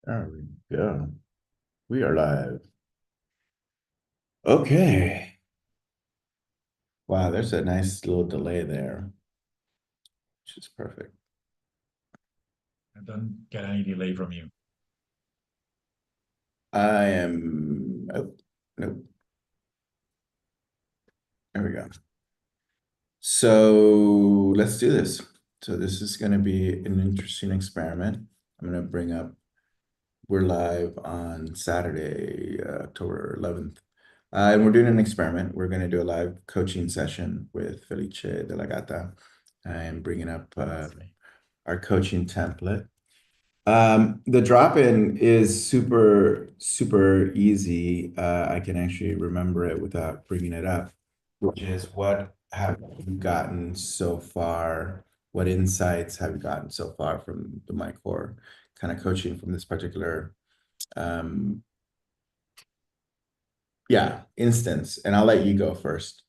There we go. We are live. Okay. Wow, there's a nice little delay there, which is perfect. I don't get any delay from you. I am, oh, nope. There we go. So let's do this. So this is going to be an interesting experiment. I'm going to bring up, we're live on Saturday, October 11th. And we're doing an experiment. We're going to do a live coaching session with Felice Gatta. I'm bringing up That's me. our coaching template. The drop-in is super easy. I can actually remember it without bringing it up, which is what have you gotten so far? What insights have you gotten so far from the My Core kind of coaching from this particular um instance? And I'll let you go first.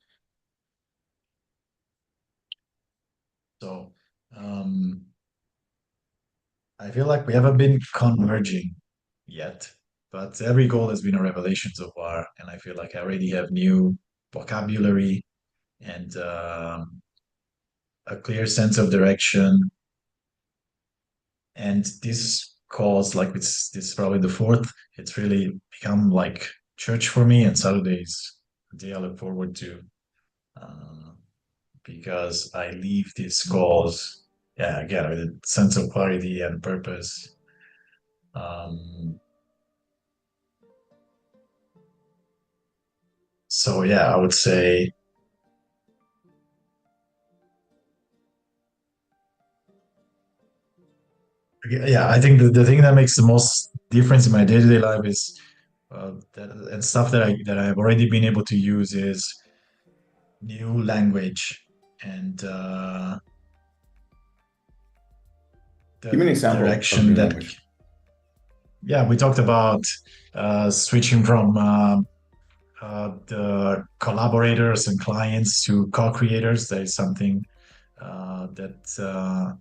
So, um, I feel like we haven't been converging yet, but every goal has been a revelation so far, and I feel like I already have new vocabulary and a clear sense of direction. And this calls like this is probably the fourth. It's really become like church for me, and Saturdays a day I look forward to. Uh, because I leave these calls, yeah, again, with a sense of clarity and purpose. Um, so yeah, I would say, yeah, I think the thing that makes the most difference in my day-to-day life is and stuff that I've already been able to use is new language and Give me an the example of direction new that, language. yeah, we talked about switching from the collaborators and clients to co-creators. That is something that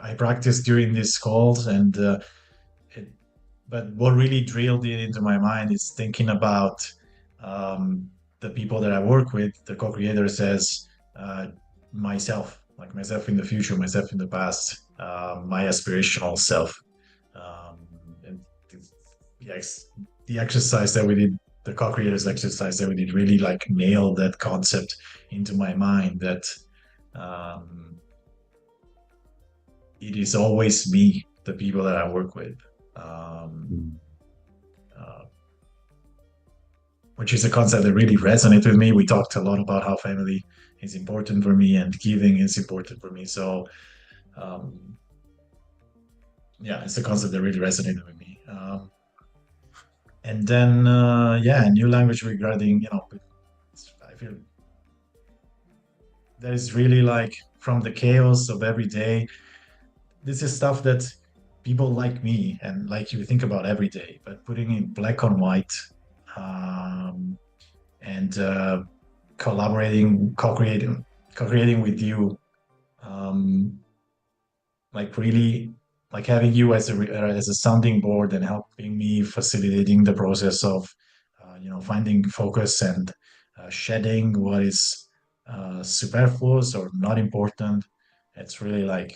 I practiced during these calls, and it, but what really drilled it into my mind is thinking about um, the people that I work with, the co-creators, as myself, like myself in the future, myself in the past, my aspirational self. Um, and yes, the exercise that we did, the co-creators exercise that we did, really like nailed that concept into my mind that um, it is always me, the people that I work with, um, Mm. uh, which is a concept that really resonated with me. We talked a lot about how family is important for me and giving is important for me. So um, yeah, it's a concept that really resonated with me. And then yeah, a new language regarding, I feel that is really like from the chaos of every day. This is stuff that people like me and like you think about every day, but putting in black on white, um, and collaborating, co-creating with you, um, like really like having you as a sounding board and helping me facilitating the process of finding focus and shedding what is superfluous or not important. It's really like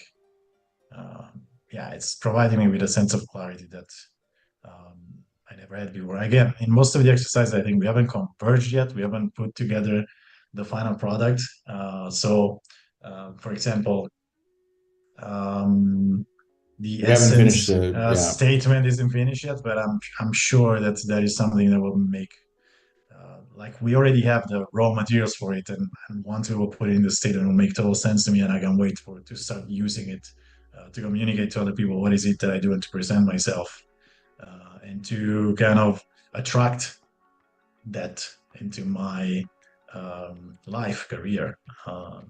uh, yeah, it's providing me with a sense of clarity that um, I never had before. Again, in most of the exercises, I think we haven't converged yet. We haven't put together the final product. For example, um, the We haven't finished essence the, yeah. statement isn't finished yet, but I'm sure that that is something that will make like we already have the raw materials for it, and once we will put it in the state, it will make total sense to me, and I can wait for to start using it to communicate to other people what is it that I do and to present myself and to kind of attract that into my life career or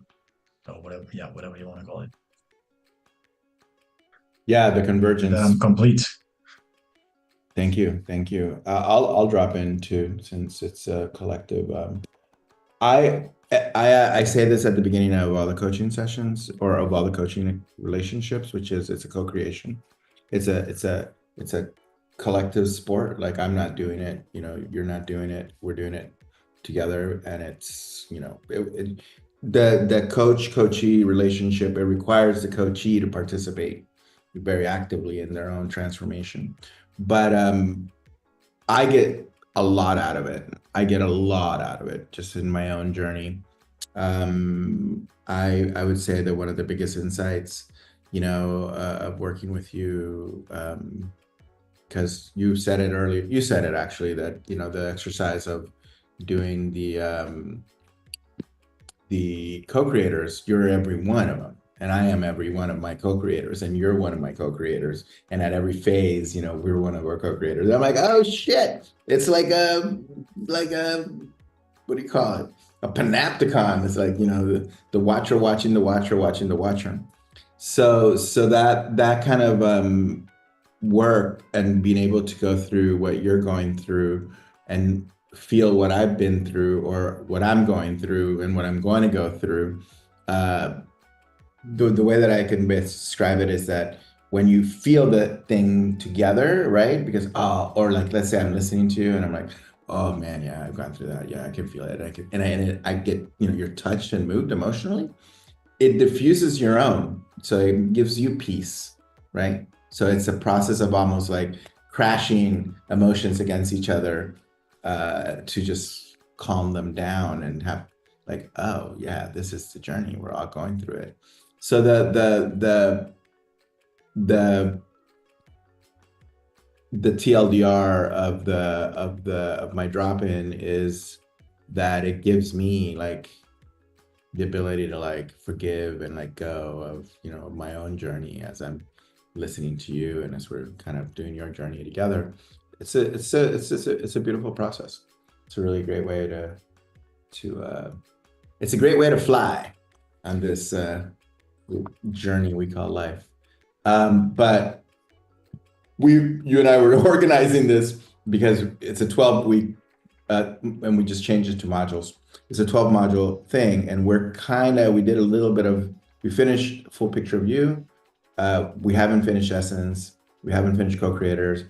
whatever, yeah, whatever you want to call it. Yeah, the With that, convergence. I'm complete. Thank you. Thank you. I'll drop in too, since it's a collective. I say this at the beginning of all the coaching sessions or of all the coaching relationships, which is it's a co-creation. it's a collective sport. Like I'm not doing it, you know, you're not doing it, we're doing it together, and it's, you know, the coach-coachee relationship, it requires the coachee to participate very actively in their own transformation. But I get a lot out of it. I get a lot out of it just in my own journey. I would say that one of the biggest insights, you know, of working with you, because you said it earlier, you said it actually, that, you know, the exercise of doing the co-creators, you're every one of them. And I am every one of my co-creators, and you're one of my co-creators. And at every phase, you know, we're one of our co-creators. I'm like, oh shit. It's like a, what do you call it? A panopticon. It's like, you know, the watcher watching the watcher watching the watcher. So that kind of work, and being able to go through what you're going through and feel what I've been through, or what I'm going through and what I'm going to go through. The way that I can best describe it is that when you feel the thing together, right? Because, or like, let's say I'm listening to you and I'm like, oh man, yeah, I've gone through that. Yeah, I can feel it. I can, I get, you know, you're touched and moved emotionally. It diffuses your own. So it gives you peace, right? So it's a process of almost like crashing emotions against each other, to just calm them down and have like, oh yeah, this is the journey. We're all going through it. So the the TLDR of my drop-in is that it gives me like the ability to like forgive and let go of, you know, my own journey as I'm listening to you, and as we're kind of doing your journey together. It's a beautiful process. It's a really great way it's a great way to fly on this journey we call life. But you and I were organizing this because it's a 12-week, and we just changed it to modules. It's a 12 module thing, and we did a little bit of, we finished Full Picture of You. We haven't finished Essence. We haven't finished Co-Creators,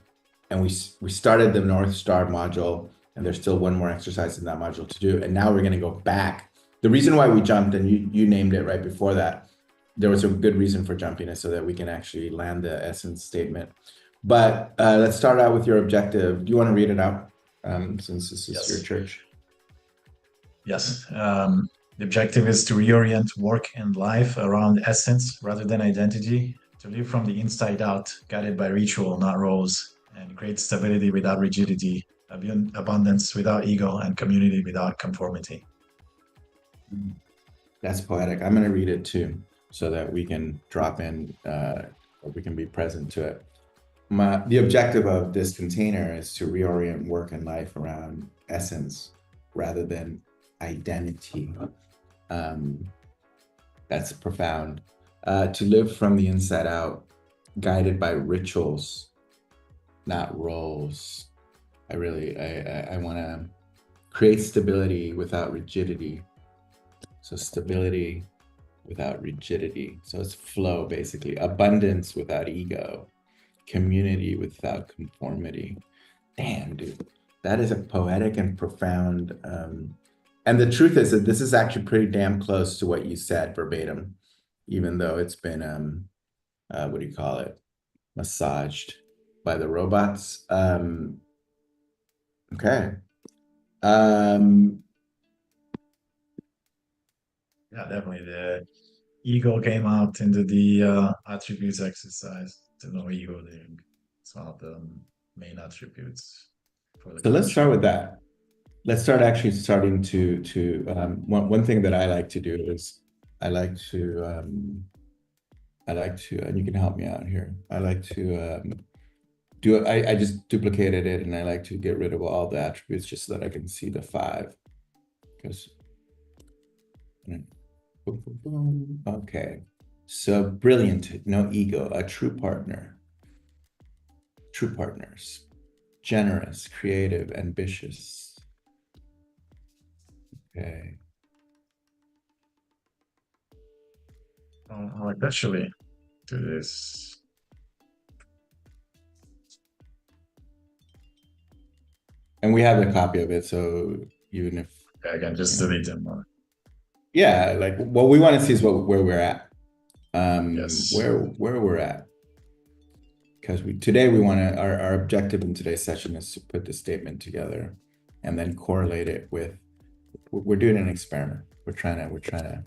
and we started the North Star module, and there's still one more exercise in that module to do. And now we're going to go back. The reason why we jumped, and you named it right before that, there was a good reason for jumping it, so that we can actually land the Essence statement. But let's start out with your objective. Do you want to read it out, since this is your church? Yes. The objective is to reorient work and life around essence rather than identity, to live from the inside out, guided by ritual, not roles, and create stability without rigidity, abundance without ego, and community without conformity. That's poetic. I'm going to read it too, so that we can drop in, or we can be present to it. The objective of this container is to reorient work and life around essence rather than identity. That's profound. To live from the inside out, guided by rituals, not roles. I want to create stability without rigidity. So stability without rigidity. So it's flow, basically. Abundance without ego. Community without conformity. Damn, dude. That is a poetic and profound. And the truth is that this is actually pretty damn close to what you said verbatim, even though it's been, what do you call it? Massaged by the robots. Okay. Yeah, definitely. The ego came out into the attributes exercise. To no ego there. It's one of the main attributes for the So let's coach. start with that. Let's start actually starting one thing that I like to do is I like to, and you can help me out here. I like to I just duplicated it, and I like to get rid of all the attributes just so that I can see the 5. Because, okay. So brilliant, no ego, a true partner. True partners, generous, creative, ambitious. Okay. I'll actually do this. And we have a copy of it, so even if I can just you know, delete them. yeah, like what we want to see is where we're at, Yes. where we're at. Because today we want to our objective in today's session is to put the statement together and then correlate it with we're doing an experiment. We're trying to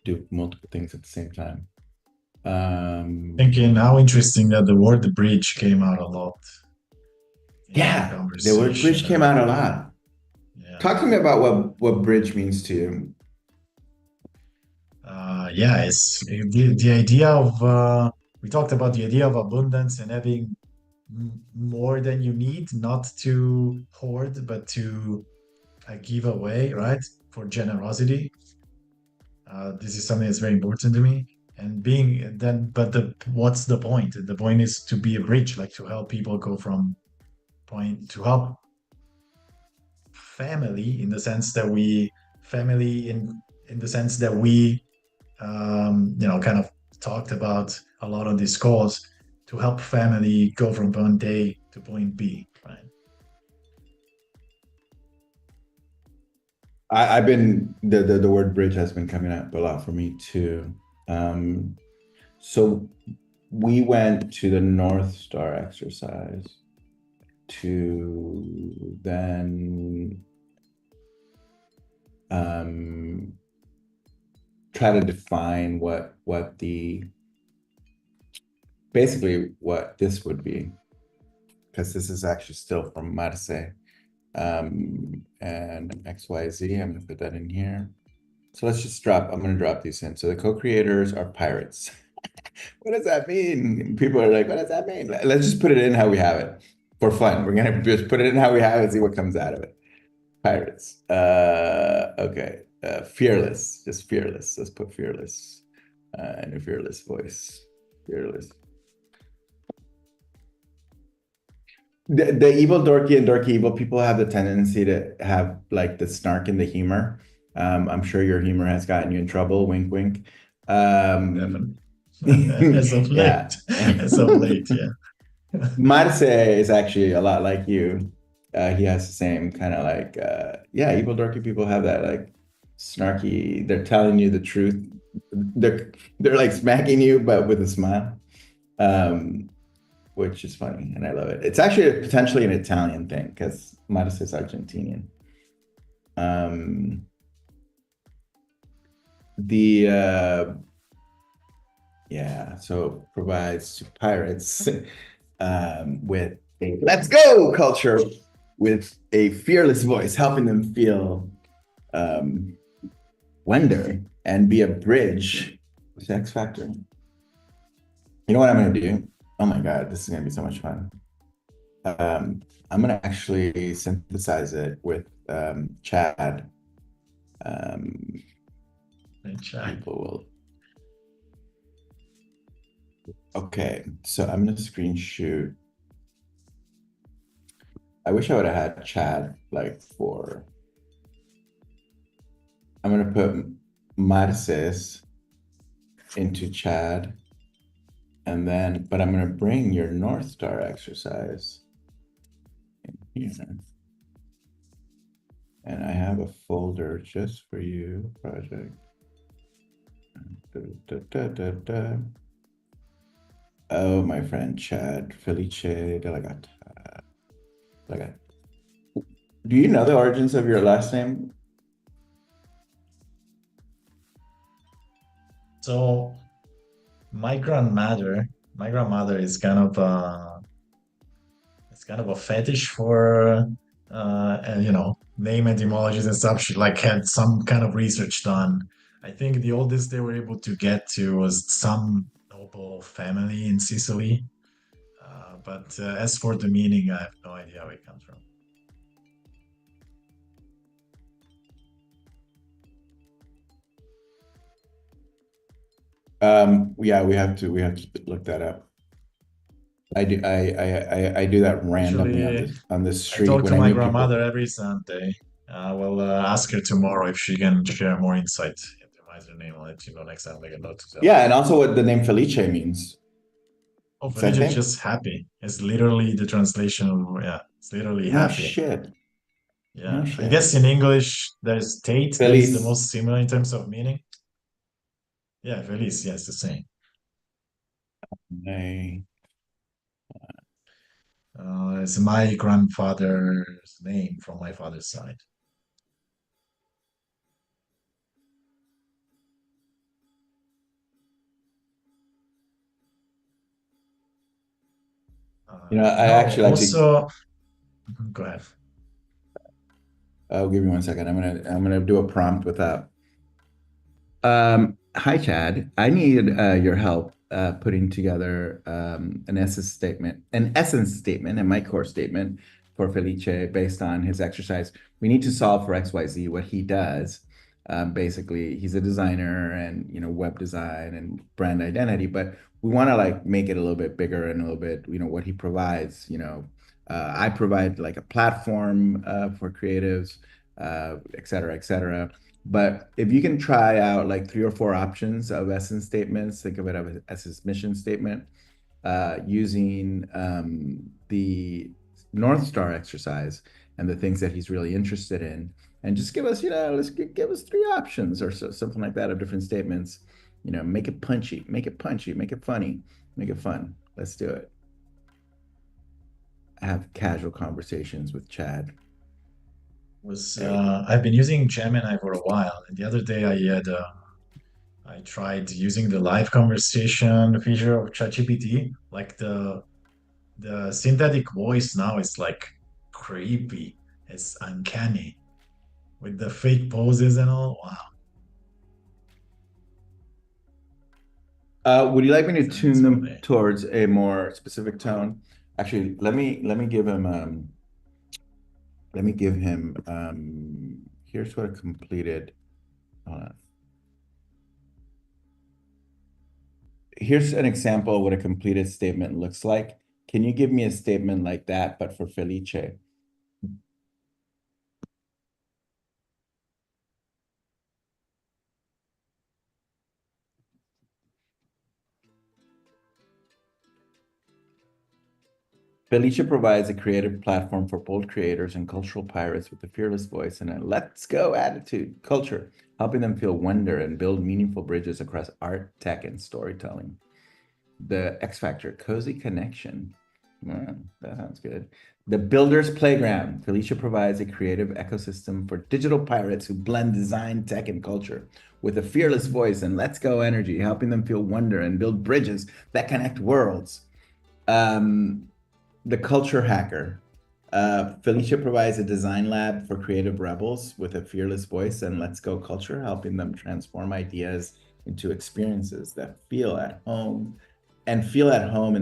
do multiple things at the same time. Thinking how interesting that the word bridge came out a lot in our Yeah, the word conversation. bridge came out a lot. Yeah. Talk to me about what bridge means to you. Yeah, it's the idea of we talked about the idea of abundance and having more than you need, not to hoard, but to give away, right? For generosity. This is something that's very important to me. And being then, but what's the point? The point is to be a bridge, like to help people go from point to help family in the sense that we family in the sense that we kind of talked about a lot on this course to help family go from point A to point B, right? I've been the word bridge has been coming up a lot for me too. So we went to the North Star exercise to then try to define what basically what this would be, because this is actually still from Marce. And XYZ, I'm gonna put that in here. So let's just I'm gonna drop these in. So the co-creators are pirates. What does that mean? People are like, what does that mean? Let's just put it in how we have it for fun. We're gonna just put it in how we have it and see what comes out of it. Pirates. Okay. Fearless, just fearless. Let's put fearless in a fearless voice. Fearless. The evil dorky and dorky evil people have the tendency to have like the snark and the humor. I'm sure your humor has gotten you in trouble. Wink, wink. Definitely. As of Yeah. late. As of late, yeah. Marce is actually a lot like you. He has the same kind of like, yeah, evil dorky people have that like snarky, they're telling you the truth. They're like smacking you, but with a smile. Which is funny, and I love it. It's actually potentially an Italian thing because Marce is Argentinian. Yeah, so provides to pirates with a let's go culture with a fearless voice, helping them feel wonder and be a bridge with X Factor. You know what I'm gonna do? Oh my God, this is gonna be so much fun. I'm gonna actually synthesize it with Chad. People will. Okay, so I'm gonna screen shoot. I wish I would have had Chad like for. I'm gonna put Marces into Chad. And then, but I'm gonna bring your North Star exercise in here. And I have a folder just for you, project. Oh, my friend Chad, Felice Gatta. Do you know the origins of your last name? So my grandmother is kind of a fetish for name etymologies and stuff. She like had some kind of research done. I think the oldest they were able to get to was some noble family in Sicily. But as for the meaning, I have no idea where it comes from. Yeah, we have to look that up. I do that randomly on this I street talk when to I my meet grandmother people. every Sunday. I will ask her tomorrow if she can share more insight into my name. I'll let you know next time I make a note to tell. Yeah, and also what the name Felice means. Oh, Same Felice is thing. just happy. It's literally the translation of, yeah, it's literally No happy. shit. No Yeah, I shit. guess in English there's Tate that is the Felice. most similar in terms of meaning. Yeah, Felice, yeah, it's the same. Nay. It's my grandfather's name from my father's side. I actually like to. Also, go ahead. Give me one second. I'm gonna do a prompt with that. Hi, Chad. I need your help putting together an essence statement, and my core statement for Felice based on his exercise. We need to solve for XYZ what he does. Basically, he's a designer and web design and brand identity, but we want to like make it a little bit bigger and a little bit what he provides. I provide like a platform for creatives, et cetera, et cetera. But if you can try out like 3 or 4 options of essence statements, think of it as his mission statement, using the North Star exercise and the things that he's really interested in. And just give us, give us 3 options or something like that of different statements. Make it punchy, make it punchy, make it funny, make it fun. Let's do it. Have casual conversations with Chad. Was There we go. I've been using Gemini for a while, and the other day I tried using the live conversation feature of ChatGPT. Like the synthetic voice now is like creepy. It's uncanny with the fake poses and all. Wow, Would you like me to tune it's all them day. towards a more specific tone? Actually, let me give him here's what I completed. Hold on. Here's an example of what a completed statement looks like. Can you give me a statement like that, but for Felice? Felicia provides a creative platform for bold creators and cultural pirates with a fearless voice and a let's go attitude culture, helping them feel wonder and build meaningful bridges across art, tech, and storytelling. The X Factor, cozy connection. That sounds good. The Builder's Playground. Felicia provides a creative ecosystem for digital pirates who blend design, tech, and culture with a fearless voice and let's go energy, helping them feel wonder and build bridges that connect worlds. Um, the Culture Hacker. Felicia provides a design lab for creative rebels with a fearless voice and let's go culture, helping them transform ideas into experiences that feel at home in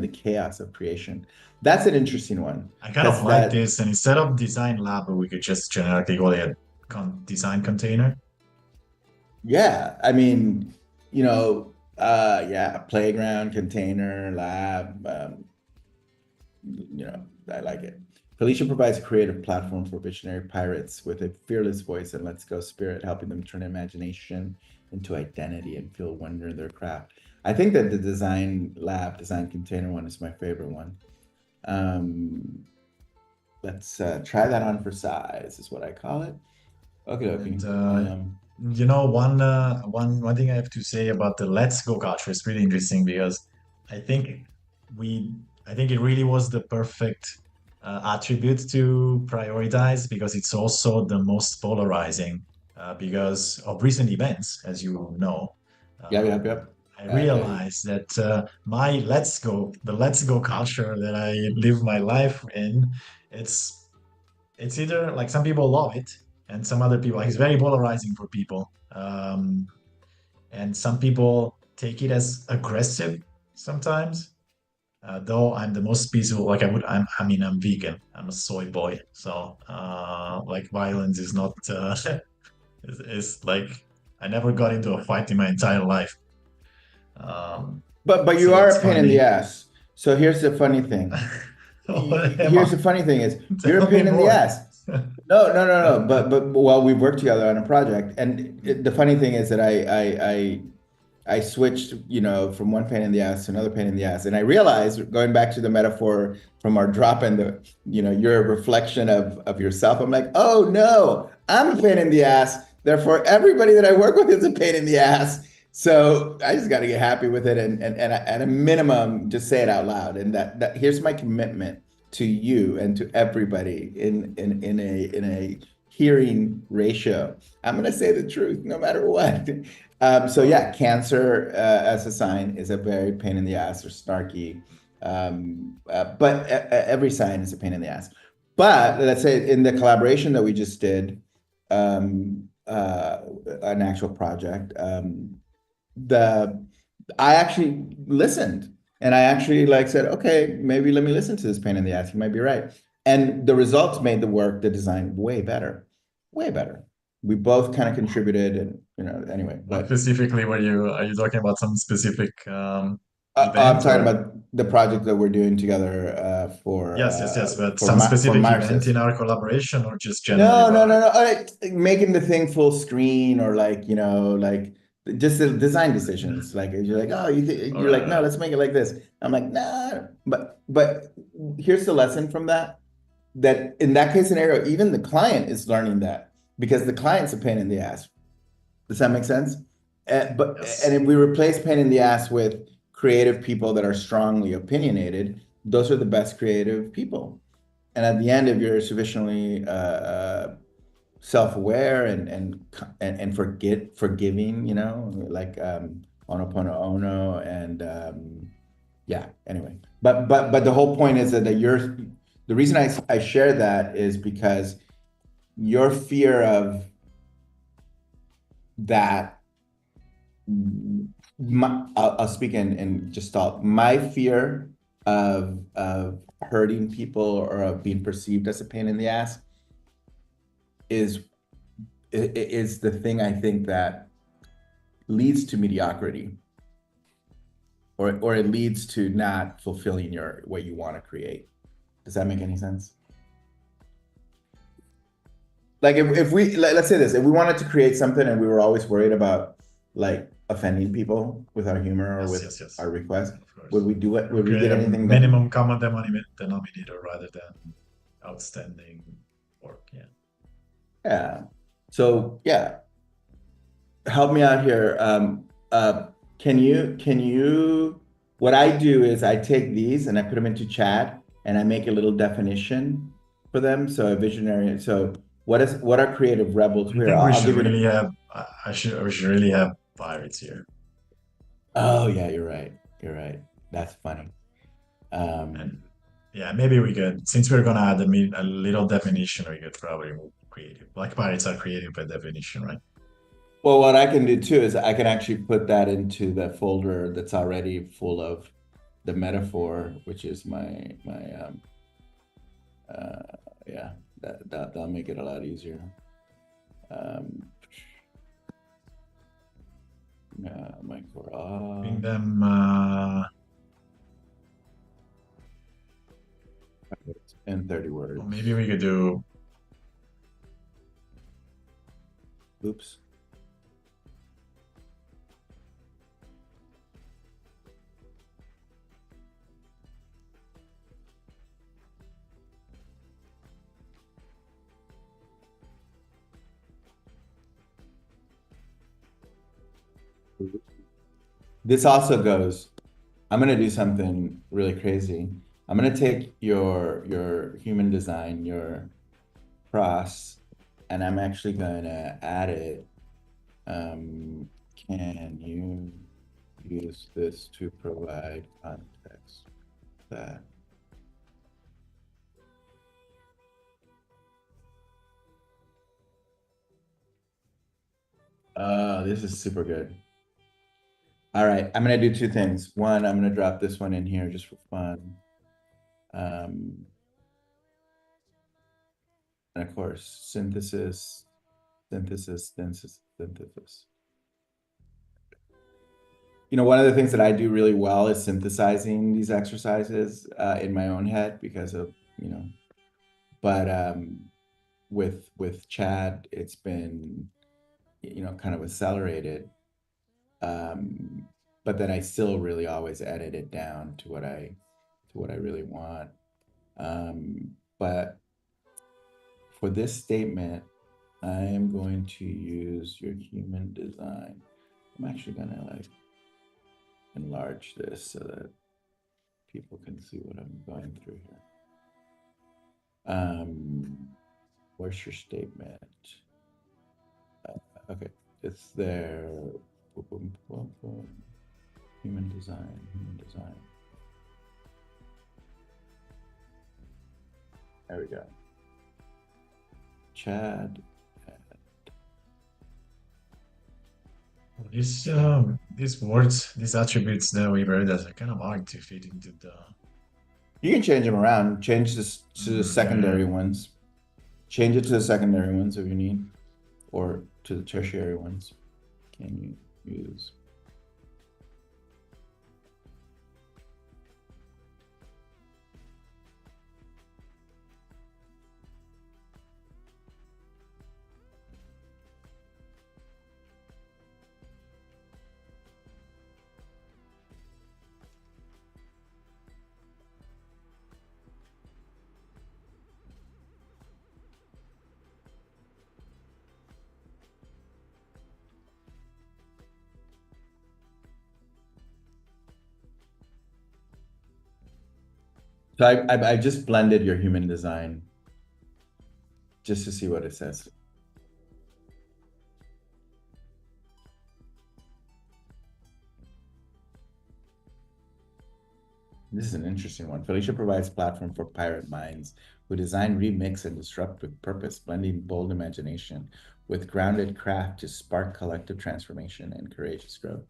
the chaos of creation. That's an interesting one I kind of because like this, and instead of design lab, we could just generically call it a design container. yeah, I mean, yeah, playground, container, lab, I like it. Felicia provides a creative platform for visionary pirates with a fearless voice and let's go spirit, helping them turn imagination into identity and feel wonder in their craft. I think that the design container one is my favorite one. Um, let's try that on for size, is what I call it. Okay, okay. And one thing I have to say about the Let's Go culture is really interesting because I think we I think it really was the perfect attribute to prioritize because it's also the most polarizing because of recent events, as you know. Yep, yep, Um, yep. I I realized that the Let's Go culture that I live my life in, it's it's either like some people love it and some other people, like, it's very polarizing for people. And some people take it as aggressive sometimes. Though I'm the most peaceful, like I mean, I'm vegan. I'm a soy boy, so like violence is not is like I never got into a fight in my entire life. Um, but you so are that's a pain in the funny. ass. So here's the funny thing. What am Here's I? the funny thing is you're a Tell me pain in the more. ass. No, no, no, no. But well, we've worked together on a project, and the funny thing is that I I switched, from one pain in the ass to another pain in the ass. And I realized, going back to the metaphor from our drop in, you're a reflection of yourself. I'm like, oh no, I'm a pain in the ass. Therefore, everybody that I work with is a pain in the ass. So I just got to get happy with it, and at a minimum, just say it out loud. And that here's my commitment to you and to everybody in a hearing ratio. I'm going to say the truth no matter what. So yeah, Cancer as a sign is a very pain in the ass or snarky, but every sign is a pain in the ass. But let's say in the collaboration that we just did, an actual project, the I actually listened, and I actually like said, okay, maybe let me listen to this pain in the ass. You might be right. And the results made the design way better, way better. We both kind of contributed, and anyway. What But specifically are you talking about some specific I'm event talking or? about the project that we're doing together Yes, yes, yes, but for some specific event in Marxist. our collaboration or just generally No, no, about no, it? no. Making the thing full screen, or like, like just the design decisions. Like you're like, oh, All you're right, like, all no, right. let's make it like this. I'm like, nah. But here's the lesson from that. That in that case scenario, even the client is learning that, because the client's a pain in the ass. Does that make sense? And Yes. if we replace pain in the ass with creative people that are strongly opinionated, those are the best creative people. And at the end, if you're sufficiently self-aware and forgiving, like Ho'oponopono, and yeah, anyway. But the whole point is that the reason I share that is because your fear of that, I'll speak in just thought. My fear of hurting people or of being perceived as a pain in the ass is is the thing I think that leads to mediocrity, or it leads to not fulfilling what you want to create. Does that make any sense? Like if we let's say this, if we wanted to create something and we were always worried about like offending people with our humor or Yes, with yes, yes. our request, Of would course. we do it? We Would we create get a anything done? minimum common denominator rather than outstanding work. Yeah. Yeah. So yeah, help me out here. Can you, what I do is I take these and I put them into chat and I make a little definition for them. So a visionary. So what are creative rebels? I Here, think we I'll should give you really an, have. We should really have pirates here. oh yeah, you're right. You're right. That's funny. And yeah, maybe we could, since we're gonna add a little definition, we could probably move creative. Black pirates are creative by definition, right? Well, what I can do too is I can actually put that into the folder that's already full of the metaphor, which is my uh yeah, that'll make it a lot easier. Um my Bring core them. in 30 Or words. maybe we could do. Oops. This also goes, I'm gonna do something really crazy. I'm gonna take your human design, your cross, and I'm actually gonna add it. Can you use this to provide context that this is super good. All right, I'm gonna do two things. One, I'm gonna drop this one in here just for fun. And of course, synthesis. One of the things that I do really well is synthesizing these exercises in my own head because of, but with Chad, it's been, kind of accelerated. But then I still really always edit it down to what I really want. But for this statement, I am going to use your human design. I'm actually gonna like enlarge this so that people can see what I'm going through here. Where's your statement? Okay, it's there. Boom, boom, boom, boom. Human design, human design. There we go. Chad. These words, these attributes that we wrote are kind of hard to fit into the. You can change them around. Change this to the secondary ones. Change it to the secondary ones if you need, or to the tertiary ones. Can you use? So I just blended your human design just to see what it says. This is an interesting one. Felice provides platform for pirate minds who design, remix, and disrupt with purpose, blending bold imagination with grounded craft to spark collective transformation and courageous growth.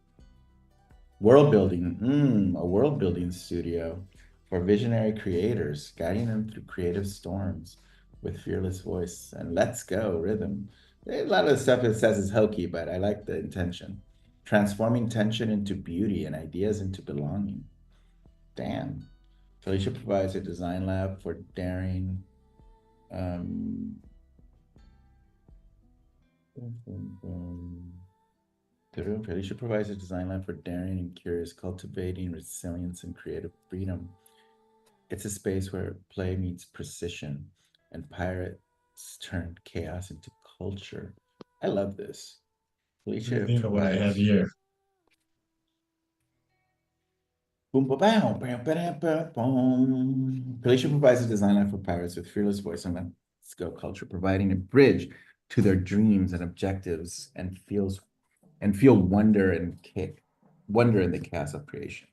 World building, a world building studio for visionary creators, guiding them through creative storms with fearless voice and let's go rhythm. A lot of the stuff it says is hokey, but I like the intention. Transforming tension into beauty and ideas into belonging. Damn. Felicia provides a design lab for daring. Felicia provides a design lab for daring and curious, cultivating resilience and creative freedom. It's a space where play meets precision and pirates turn chaos into culture. I love this. Felicia I think what I have provides. here. Felicia provides a design line for pirates with fearless voice and let's go culture, providing a bridge to their dreams and objectives and feel wonder and wonder in the chaos of creation.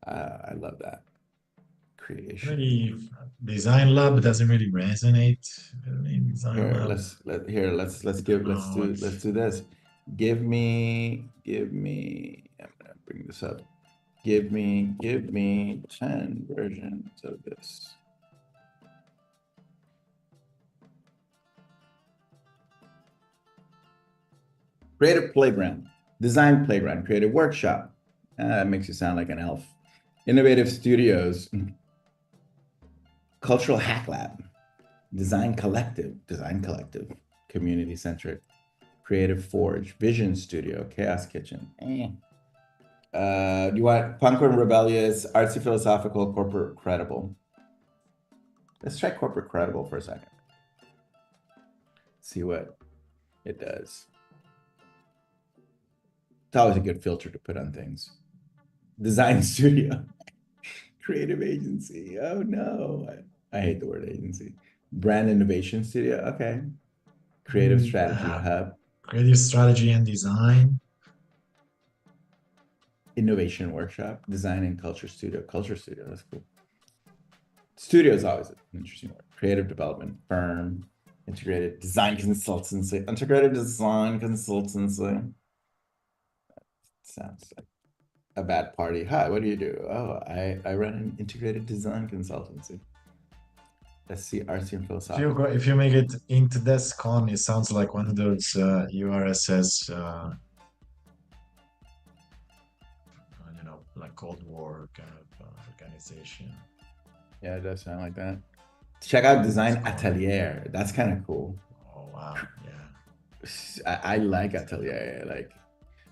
I love that creation. Really, design lab doesn't really resonate with me. Design Here, lab. let's do this. Give me. I'm gonna bring this up. Give me 10 versions of this. Creative playground, design playground, creative workshop. That makes you sound like an elf. Innovative studios, cultural hack lab, design collective, community centric, creative forge, vision studio, chaos kitchen. Do you want punk and rebellious, artsy philosophical, corporate credible? Let's try corporate credible for a second. See what it does. It's always a good filter to put on things. Design studio, creative agency. Oh no, I hate the word agency. Brand innovation studio. Okay. Creative strategy hub. Creative strategy and design. Innovation workshop. Design and culture studio. Culture studio. That's cool. Studio is always an interesting word. Creative development firm. Integrated design consultancy. Integrated design consultancy. Sounds like a bad party. Hi, what do you do? Oh, I run an integrated design consultancy. Let's see, artsy and philosophical. If you make it into this con, it sounds like one of those URSS, like Cold War kind of organization. Yeah, it does sound like that. Check out Design Atelier. That's kind of cool. Oh wow, yeah. I like Atelier. Like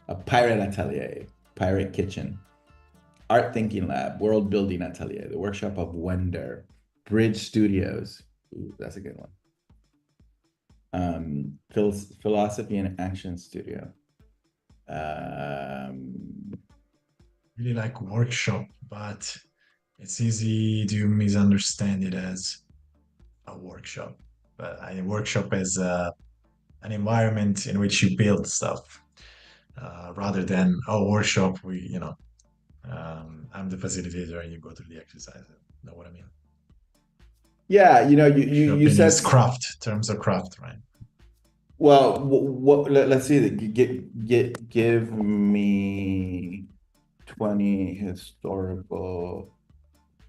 a pirate atelier, pirate kitchen, art thinking lab, world building atelier, the workshop of wonder, bridge studios. Ooh, that's a good one. Philosophy and action studio. Really like workshop, but it's easy to misunderstand it as a workshop. But a workshop is an environment in which you build stuff, rather than a workshop. I'm the facilitator, and you go through the exercise. Know what I mean? Yeah, Workshop you in said, its craft, terms of craft, right? well, let's see, give me 20 historical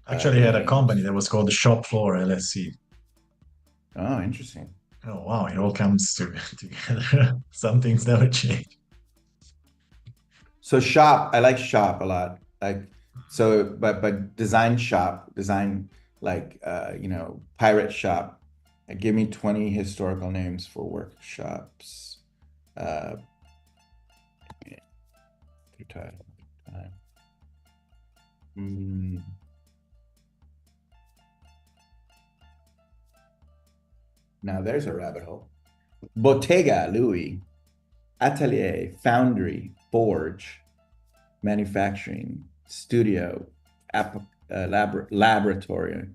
Actually, I had a company names. that was called the Shop Floor LSC. Oh, interesting. Oh wow, it all comes together. Some things never change. So shop, I like shop a lot. Like, so, but design shop, design like, pirate shop. Give me 20 historical names for workshops. Uh, through time. Mm. Now there's a rabbit hole. Bottega, Louis. Atelier, foundry, forge, manufacturing, studio, laboratory.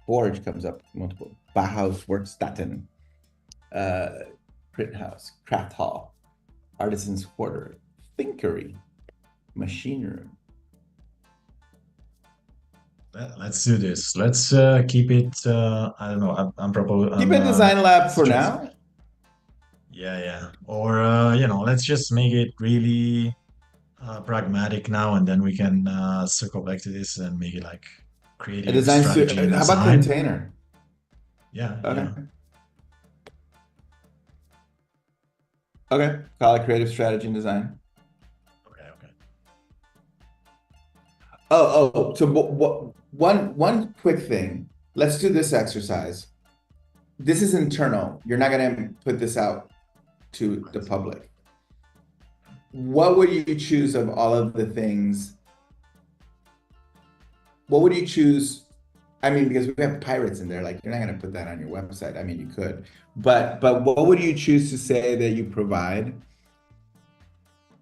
Forge comes up multiple. Bauhaus, Werkstätten, print house, craft hall, artisan's quarter, thinkery, machine room. Let's do this. Let's keep it. I don't know. I'm proposing. Keep a design lab for Suggesting. now. Yeah, yeah. Or let's just make it really pragmatic now, and then we can circle back to this and make it like A creative design strategy and how about design. container? Yeah, Okay. yeah. Okay. Call it creative strategy and design. Okay, okay. So what one quick thing. Let's do this exercise. This is internal. You're not gonna put this out to the Right. public. What would you choose of all of the things? What would you choose? I mean, because we have pirates in there, like you're not gonna put that on your website. I mean, you could, but what would you choose to say that you provide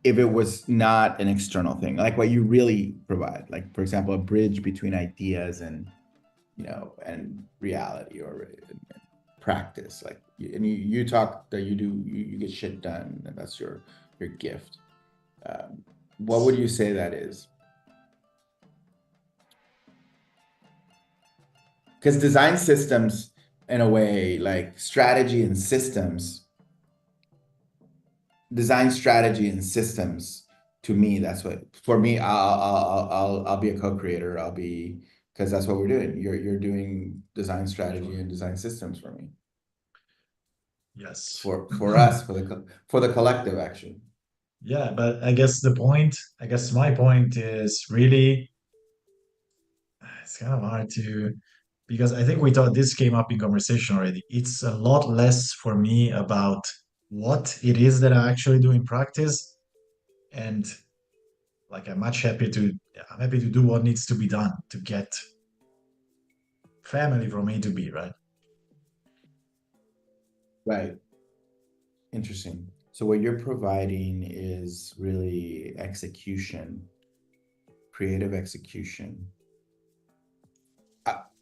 if it was not an external thing, like what you really provide? Like, for example, a bridge between ideas and and reality or practice. Like, and you talk that you get shit done, and that's your gift. What would you say that is? Because design systems, in a way, like strategy and systems, design strategy and systems. To me, that's what, for me, I'll be a co-creator. I'll be, because that's what we're doing. You're doing design strategy Sure. and design systems for me, Yes. for us, for the collective action. Yeah, but I guess my point is really, it's kind of hard to, because I think we thought this came up in conversation already. It's a lot less for me about what it is that I actually do in practice. And like, I'm happy to do what needs to be done to get family from A to B, right? Right. Interesting. So what you're providing is really execution, creative execution.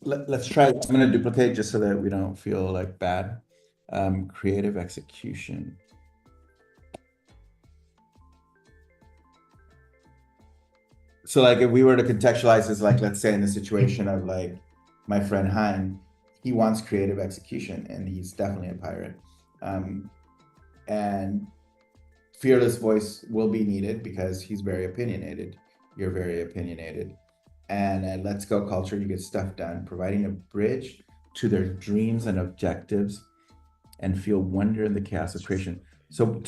Let's try. I'm going to duplicate just so that we don't feel like bad. Creative execution. So like if we were to contextualize this, like let's say in the situation of like my friend Hein, he wants creative execution and he's definitely a pirate. And fearless voice will be needed because he's very opinionated. You're very opinionated. And let's go culture, you get stuff done, providing a bridge to their dreams and objectives and feel wonder in the chaos of creation. But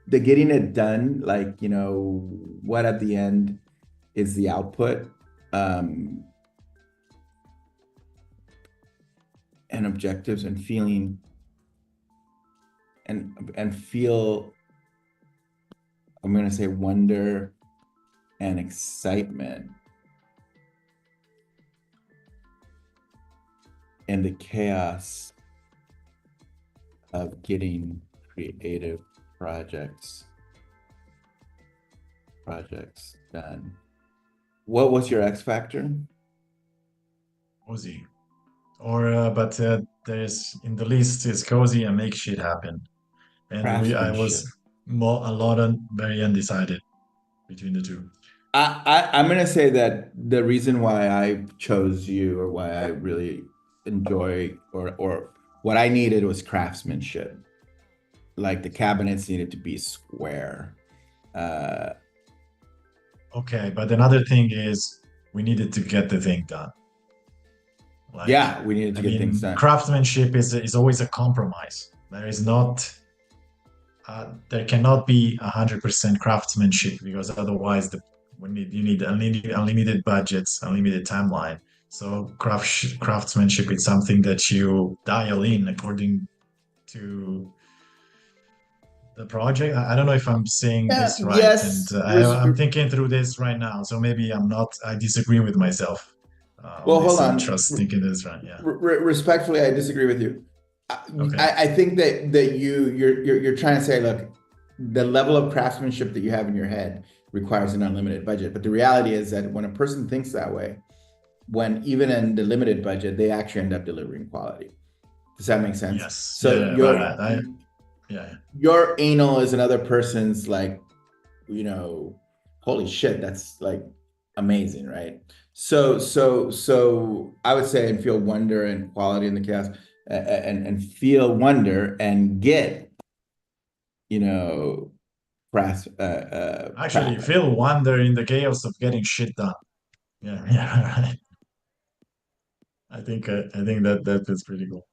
the getting it done, like, what at the end is the output, and objectives and feeling and feel I'm going to say wonder and excitement in the chaos of getting creative projects done. What was your X factor? Cozy. Or but there's in the list is cozy and make shit happen. And I was Craftsmanship. more a lot of very undecided between the two. I'm gonna say that the reason why I chose you, or why I really enjoy, or what I needed was craftsmanship. Like the cabinets needed to be square. Uh, Okay, but another thing is we needed to get the thing done. Like, yeah, we needed to I get things mean, done. craftsmanship is always a compromise. There is not there cannot be 100% craftsmanship because otherwise you need unlimited budgets, unlimited timeline. So craftsmanship is something that you dial in according to the project. I don't know if I'm saying Yeah, this right, and yes. I'm thinking through this right now. So maybe I'm not. I disagree with myself on Well, hold this. I'm on. just thinking this right. Yeah. Respectfully, I disagree with you. I, Okay. I think that you're trying to say, look, the level of craftsmanship that you have in your head requires an unlimited budget. But the reality is that when a person thinks that way, when even in the limited budget, they actually end up delivering quality. Does that make sense? Yes. So Yeah. Right. Yeah. your anal is another person's, like, holy shit, that's like amazing, right? So I would say, and feel wonder and quality in the chaos, and feel wonder and get, you know, press, Actually, feel wonder in the chaos of getting shit done. Yeah. Yeah. Right. I think that is pretty cool.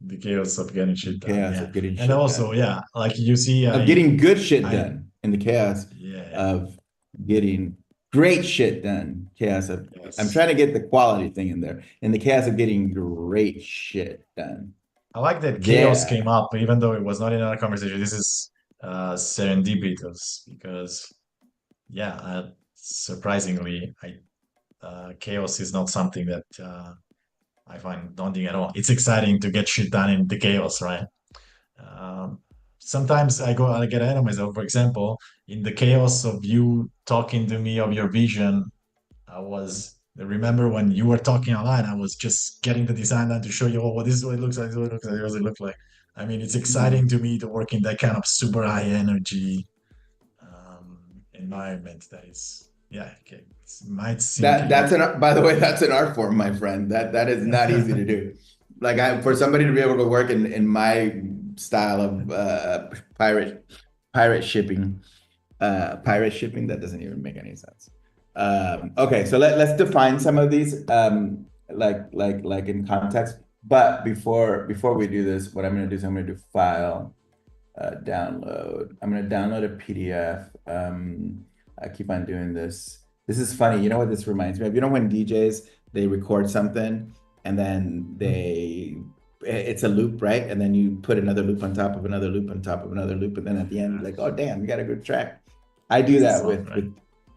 The chaos of getting shit done. chaos Yeah. of getting And shit also, done, yeah, like you see, of getting good shit I, done, in the chaos yeah. of getting great shit done. Chaos of, I'm Yes. trying to get the quality thing in there. In the chaos of getting great shit done. I like that chaos came There. up, even though it was not in our conversation. This is serendipitous because, yeah, surprisingly, chaos is not something that I find daunting at all. It's exciting to get shit done in the chaos, right? Um, Sometimes I get ahead of myself. For example, in the chaos of you talking to me of your vision, I remember when you were talking online, I was just getting the design done to show you, oh, well, this is what it looks like, this is what it looks like, this is what it looks like. I mean, it's exciting to me to work in that kind of super high energy environment that is, yeah, okay, it might seem That's chaotic. an, by the way, that's an art form, my friend. That is not easy to do. Like, for somebody to be able to work in my style of pirate shipping, that doesn't even make any sense. Okay, so let's define some of these, like in context. But before we do this, what I'm going to do is I'm going to do file, download. I'm going to download a PDF. I keep on doing this. This is funny. You know what this reminds me of? You know when DJs, they record something and then it's a loop, right? And then you put another loop on top of another loop on top of another loop, and then at the end you're like, oh damn, you got a good track. I do It's a that song,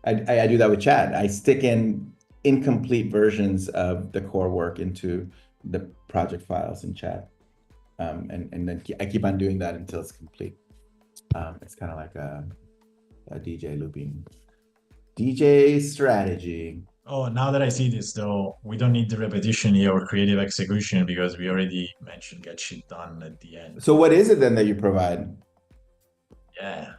right? I do that with Chad. I stick in incomplete versions of the core work into the project files in Chad. And then I keep on doing that until it's complete. It's kind of like a DJ looping. DJ strategy. Oh, now that I see this, though, we don't need the repetition here or creative execution because we already mentioned get shit done at the end. So what is it then that you provide? Yeah.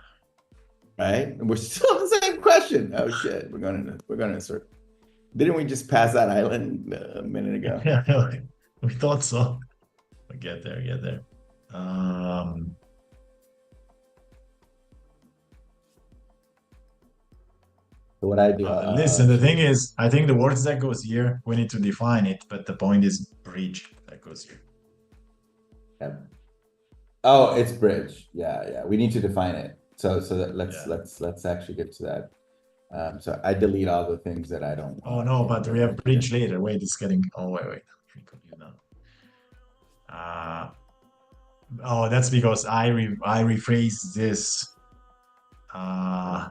Right? We're still on the same question. Oh shit, we're going to circle. Didn't we just pass that island a minute ago? Yeah, we thought so. But get there, get there. So what I do? Listen, the thing is, I think the words that goes here, we need to define it, but the point is bridge that goes here. Yeah. Oh, it's bridge. Yeah. We need to define it. So that let's actually get to that. So I delete all the things that I don't Oh want no, in but we there. have bridge later. Wait, it's getting. Oh wait. Let me confuse now. Oh, that's because I rephrase this Uh,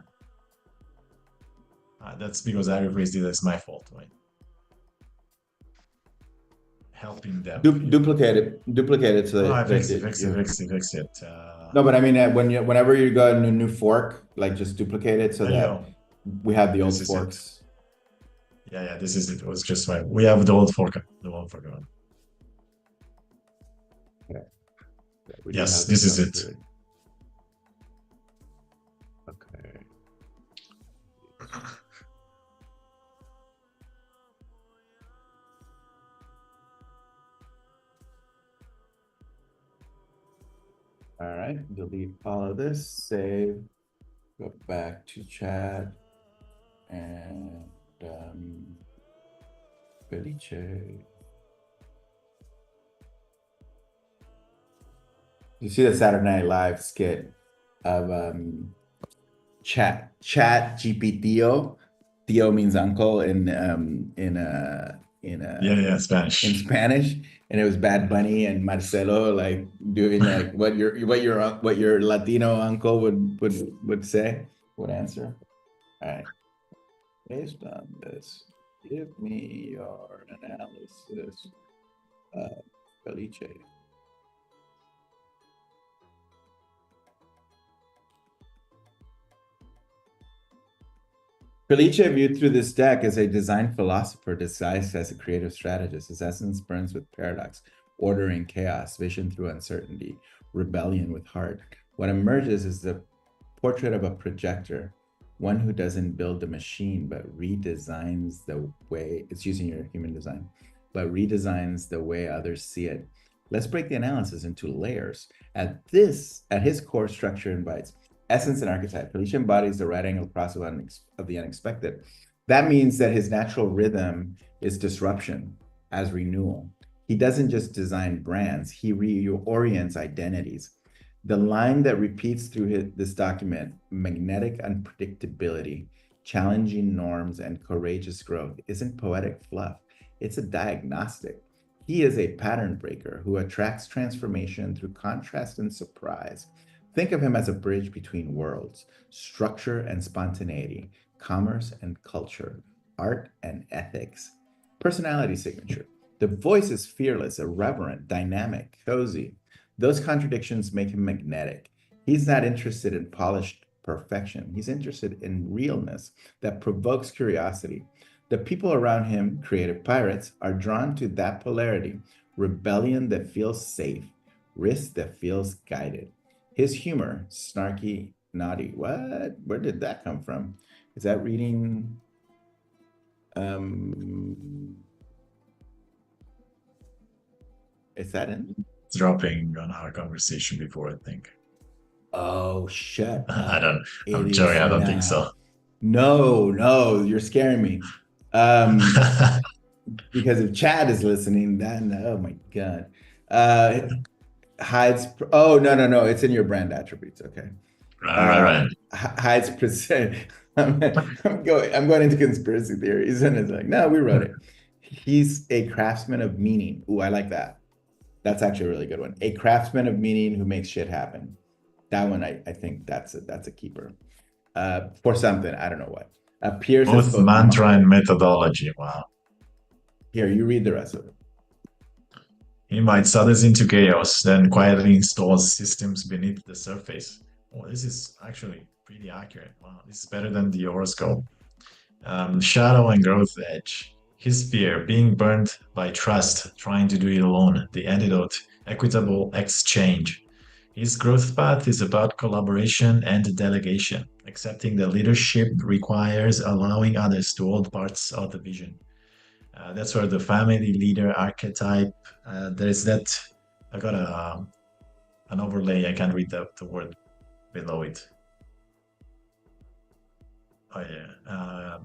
that's because I rephrased it as my fault, right? Helping them feel. Duplicate it so Oh, I that fixed it, fixed it, you. fixed it, fixed it. No, but I mean, whenever you got a new fork, like just duplicate it so There you that go. we have the This old is it. forks. Yeah, yeah, this is it. It was just fine. We have the old fork, the old fork one. Okay. Yeah, we do Yes, have the this is it. self-created. Okay. All right, delete all of this, save, go back to chat, and Felice. You see the Saturday Night Live skit of chat GPT. Theo means uncle Yeah, yeah, in Spanish. Spanish, and it was Bad Bunny and Marcelo like doing like what your Latino uncle would say, would answer. All right, based on this, give me your analysis, Felice. Felice, viewed through this deck, is a design philosopher disguised as a creative strategist. His essence burns with paradox, order in chaos, vision through uncertainty, rebellion with heart. What emerges is the portrait of a projector, one who doesn't build a machine, but redesigns the way it's using your human design, but redesigns the way others see it. Let's break the analysis into layers. At his core structure invites essence and archetype. Felicia embodies the right angle process of the unexpected. That means that his natural rhythm is disruption as renewal. He doesn't just design brands, he reorients identities. The line that repeats through this document, magnetic unpredictability, challenging norms, and courageous growth, isn't poetic fluff. It's a diagnostic. He is a pattern breaker who attracts transformation through contrast and surprise. Think of him as a bridge between worlds, structure and spontaneity, commerce and culture, art and ethics. Personality signature. The voice is fearless, irreverent, dynamic, cozy. Those contradictions make him magnetic. He's not interested in polished perfection. He's interested in realness that provokes curiosity. The people around him, creative pirates, are drawn to that polarity, rebellion that feels safe, risk that feels guided. His humor, snarky, naughty. What? Where did that come from? Is that reading? Um, is that in? Dropping on our conversation before, I think. Oh, shut I up. don't, It I'm joking, is I don't think not. so. No, no, you're scaring me. Um, because if Chad is listening, then oh my God. Uh, hides. Oh, no, no, no. It's in your brand attributes. Okay. Right, right, right. Hides percent. I'm going into conspiracy theories, and it's like, no, we wrote it. He's a craftsman of meaning. Ooh, I like that. That's actually a really good one. A craftsman of meaning who makes shit happen. That one, I think that's a keeper. For something, I don't know what. Appears as Both both. mantra and methodology. Wow. Here, you read the rest of it. He invites others into chaos, then quietly installs systems beneath the surface. Oh, this is actually pretty accurate. Wow, this is better than the horoscope. Shadow and growth edge. His fear, being burned by trust, trying to do it alone. The antidote, equitable exchange. His growth path is about collaboration and delegation, accepting that leadership requires allowing others to hold parts of the vision. That's where the family leader archetype, there's that, I got an overlay, I can't read the word below it. Oh yeah.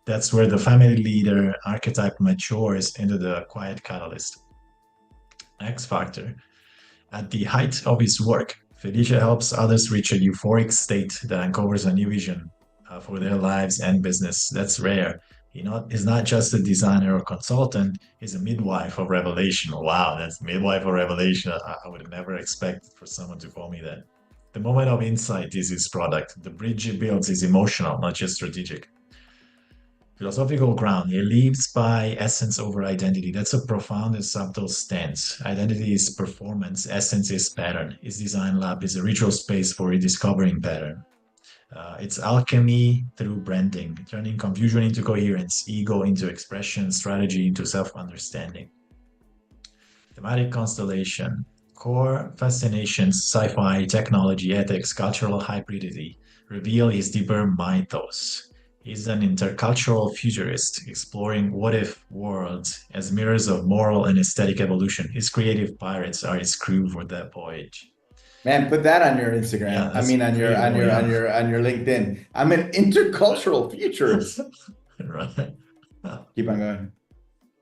That's where the family leader archetype matures into the quiet catalyst. X factor. At the height of his work, Felicia helps others reach a euphoric state that uncovers a new vision for their lives and business. That's rare. He's not just a designer or consultant, he's a midwife of revelation. Wow, that's midwife of revelation. I would have never expected for someone to call me that. The moment of insight is his product. The bridge he builds is emotional, not just strategic. Philosophical ground. He lives by essence over identity. That's a profound and subtle stance. Identity is performance, essence is pattern. His design lab is a ritual space for rediscovering pattern. It's alchemy through branding, turning confusion into coherence, ego into expression, strategy into self understanding. Thematic constellation, core fascinations, sci fi, technology, ethics, cultural hybridity reveal his deeper mythos. He's an intercultural futurist exploring what if worlds as mirrors of moral and aesthetic evolution. His creative pirates are his crew for that voyage. Man, put that on your Yeah, Instagram. I that's mean, on your pretty on cool, your yeah. on your on your LinkedIn. I'm an intercultural futurist. Right. Keep on going.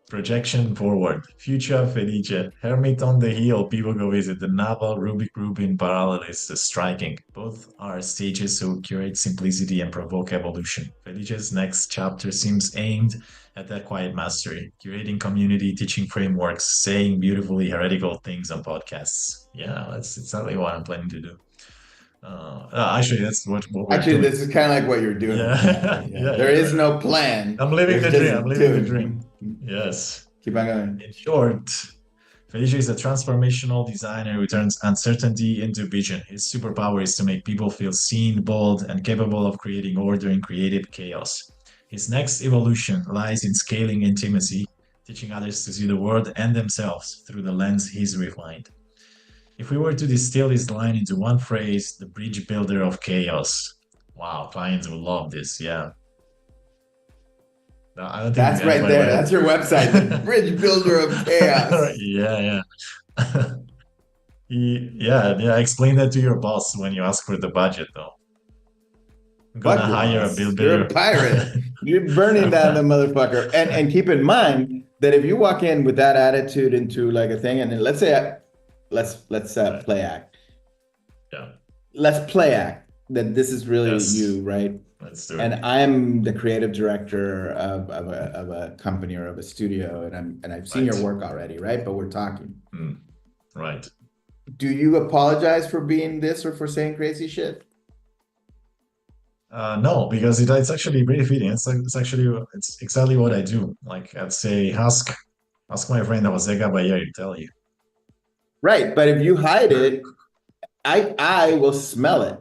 Projection forward. Future Felice. Hermit on the hill. People go visit. The novel Rubik Rubin parallel is striking. Both are stages who curate simplicity and provoke evolution. Felice's next chapter seems aimed at that quiet mastery, curating community, teaching frameworks, saying beautifully heretical things on podcasts. Yeah, that's exactly what I'm planning to do. Actually, that's what we're Actually, doing. this is kind of like what you're doing. Yeah, Yeah. yeah, There yeah. is no plan. I'm living There's the dream. I'm just living the dream. doing. Yes. Keep on going. In short, Felice is a transformational designer who turns uncertainty into vision. His superpower is to make people feel seen, bold, and capable of creating order in creative chaos. His next evolution lies in scaling intimacy, teaching others to see the world and themselves through the lens he's refined. If we were to distill his line into one phrase, the bridge builder of chaos. Wow, clients will love this. Yeah. No, I don't think That's right anybody there. would. That's your website, the bridge builder of chaos. Yeah, yeah. Yeah, yeah. Explain that to your boss when you ask for the budget, though. I'm gonna Fuck your hire a boss. bill You're a builder. pirate. You're burning down the motherfucker. And keep in mind that if you walk in with that attitude into like a thing, and then let's say let's Right. play act. Yeah. Let's play act that this is really Yes. you, right? Let's do And it. I'm the creative director of a company or of a studio, and I've seen Right. your work already, right? But we're talking. Mm, right. Do you apologize for being this or for saying crazy shit? No, because it's actually pretty fitting. It's actually it's exactly what I do. Like I'd say, ask my friend Jose by to tell you. Right. But if you hide it, I will smell it.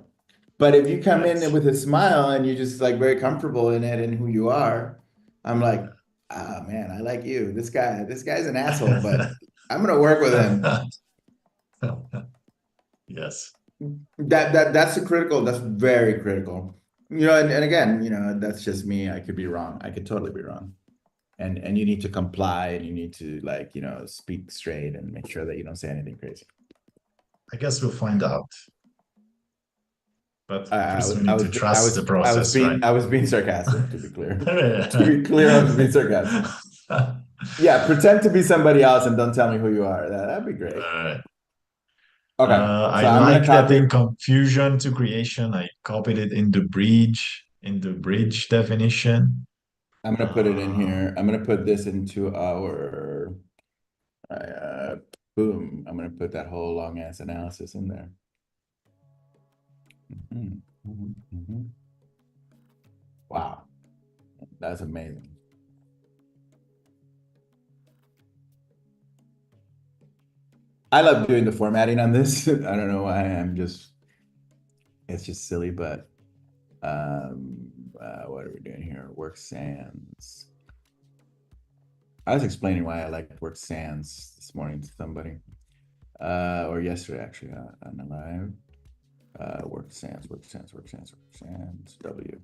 But if you come Right. in with a smile and you're just like very comfortable in it and who you are, I'm like, ah man, I like you. This guy's an asshole, but I'm gonna work with him. Yes. That's a critical, that's very critical. You know, and again, you know, that's just me. I could be wrong. I could totally be wrong. And you need to comply and you need to like, you know, speak straight and make sure that you don't say anything crazy. I guess we'll find out. But first, we I need was to trust the process, right? I was being sarcastic to be clear. To be clear, I was being sarcastic. Yeah, pretend to be somebody else and don't tell me who you are. That'd be great. Alright. Okay, I so I'm gonna like that in copy. confusion to creation. I copied it in the bridge definition. I'm gonna put it in Uh, here. I'm gonna put this into our boom. I'm gonna put that whole long ass analysis in there. Mhm, mhm, mhm. Wow, that's amazing. I love doing the formatting on this. I don't know why. It's just silly, but what are we doing here? Work sans. I was explaining why I like work sans this morning to somebody, or yesterday actually on the live. Work sans, work sans, work sans, work sans. W.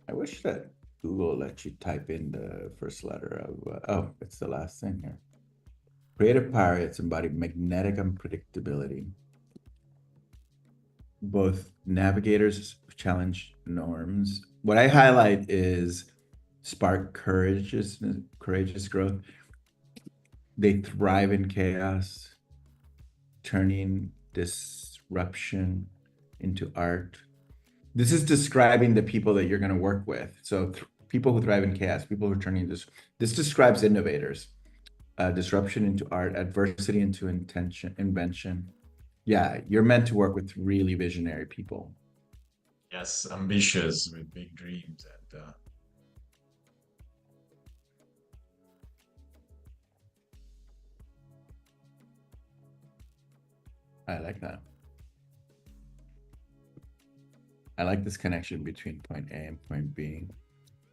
I wish that Google let you type in the first letter of. Oh, it's the last thing here. Creative pirates embody magnetic unpredictability. Both navigators challenge norms. What I highlight is spark courageous growth. They thrive in chaos, turning disruption into art. This is describing the people that you're going to work with. So people who thrive in chaos, people who are turning this describes innovators, disruption into art, adversity into invention. Yeah, you're meant to work with really visionary people. Yes, ambitious with big dreams and I like that. I like this connection between point A and point B,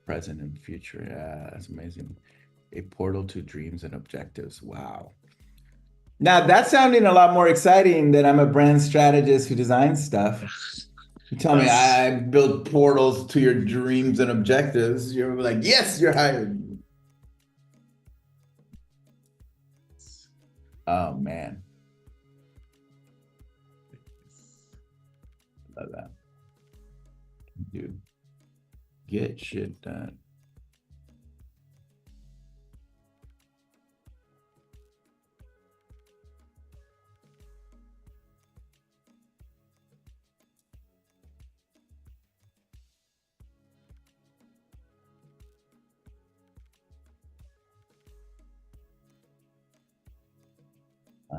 present and future. Yeah, that's amazing. A portal to dreams and objectives. Wow. Now that's sounding a lot more exciting than I'm a brand strategist who designs stuff. You tell me yes. I build portals to your dreams and objectives. You're like, yes, you're hired. Oh man, love that. Dude, get shit done.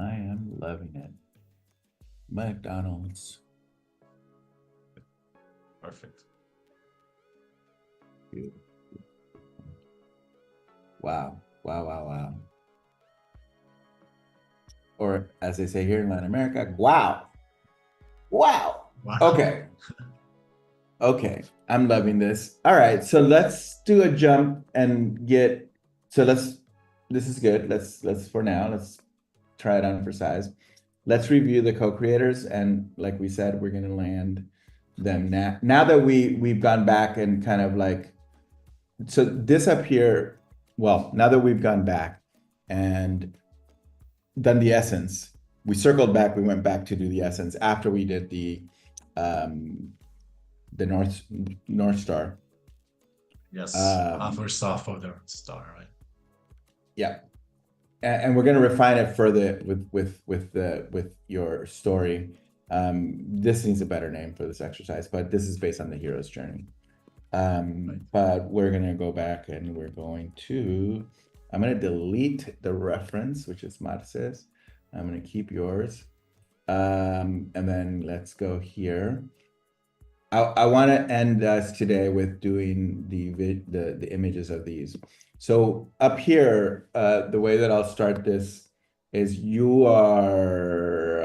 I am loving it. McDonald's. Perfect. Wow. Wow, wow, wow. Or as they say here in Latin America, wow. Wow. Wow. Okay. Okay. I'm loving this. All right. So let's do a jump and get, so this is good. Let's for now, let's try it on for size. Let's review the co-creators. And like we said, we're going to land them now that we've gone back and kind of like, so this up here, well, now that we've gone back and done the essence, we circled back, we went back to do the essence after we did the North Star. Yes. First half of the star, right? Yeah. And we're going to refine it further with your story. This needs a better name for this exercise, but this is based on the hero's journey. Right. But we're going to go back and we're going to, I'm going to delete the reference, which is Marces. I'm going to keep yours. And then let's go here. I want to end us today with doing the images of these. So up here, the way that I'll start this is you are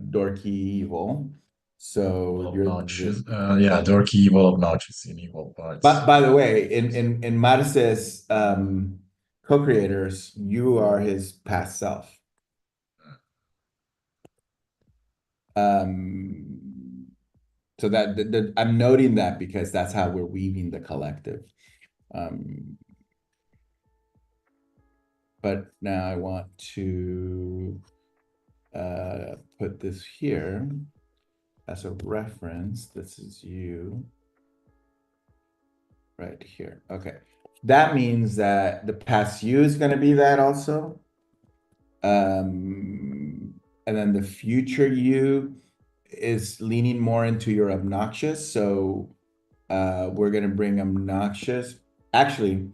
dorky evil. So you're Obnoxious. Yeah, dorky, evil, obnoxious in evil parts. But by the way, in Marces co-creators, you are his past self. So that I'm noting that because that's how we're weaving the collective. But now I want to put this here as a reference. This is you right here. Okay. That means that the past you is going to be that also. And then the future you is leaning more into your obnoxious. So we're going to bring obnoxious. Actually,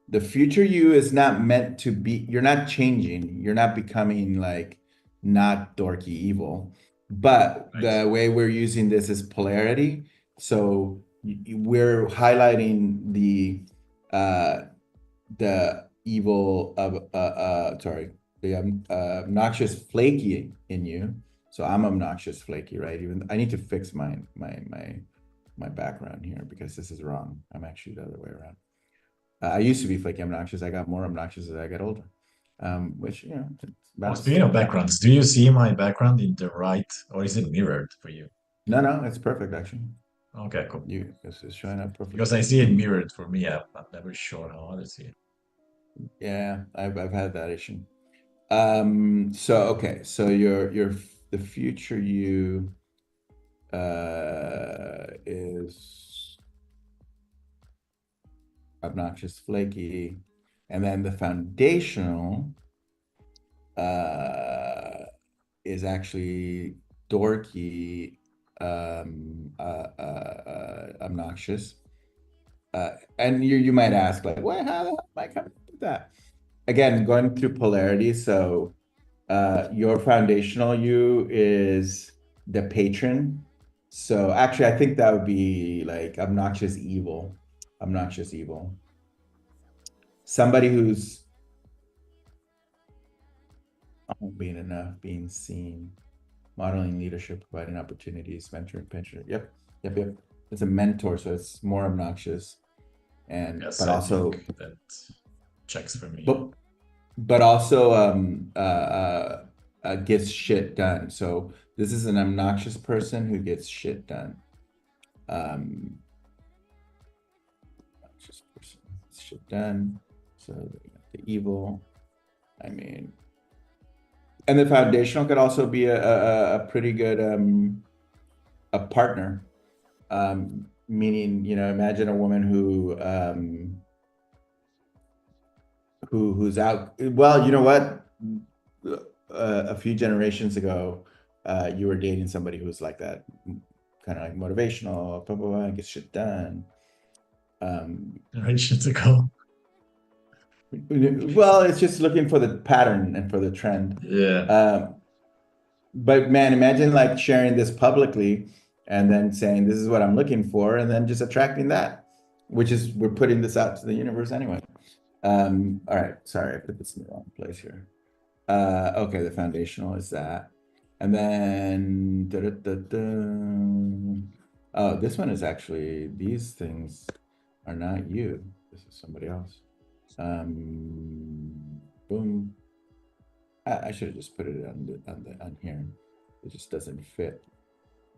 the future you is not meant to be, you're not changing. You're not becoming like not dorky evil. But the way we're using this is polarity. So we're highlighting the evil of, sorry, the obnoxious flaky in you. So I'm obnoxious flaky, right? Even I need to fix my background here because this is wrong. I'm actually the other way around. I used to be flaky obnoxious. I got more obnoxious as I got older, which, you know, Oh, speaking of backgrounds, do you see my background in the right, or is it mirrored for you? No, it's perfect actually. Okay, cool. It's showing up perfect. Because I see it mirrored for me. I'm never sure how others see it. Yeah, I've had that issue. So okay, so the future you is obnoxious flaky, and then the foundational is actually dorky obnoxious. And you might ask like, what, how the hell am I coming up with that? Again, going through polarity. So Your foundational you is the patron. So actually, I think that would be like obnoxious evil. Obnoxious evil. Somebody who's being enough, being seen, modeling leadership, providing opportunities, mentoring, pension. Yep, yep, yep. It's a mentor, so it's more obnoxious, and Yes, but I think also, that checks for me. but but also gets shit done. So this is an obnoxious person who gets shit done. Um, obnoxious person gets shit done. So the evil. I mean, and the foundational could also be a pretty good a partner. Meaning, imagine a woman who's out. Well, you know what? A few generations ago, you were dating somebody who was like that, kind of like motivational, blah, blah, blah, get shit done. Generations ago. Well, it's just looking for the pattern and for the trend. Yeah. But man, imagine like sharing this publicly and then saying, this is what I'm looking for, and then just attracting that, which is we're putting this out to the universe anyway. All right, sorry, I put this in the wrong place here. Okay, the foundational is that. And then oh, this one is actually, these things are not you. This is somebody else. Boom. I should have just put it on here. It just doesn't fit.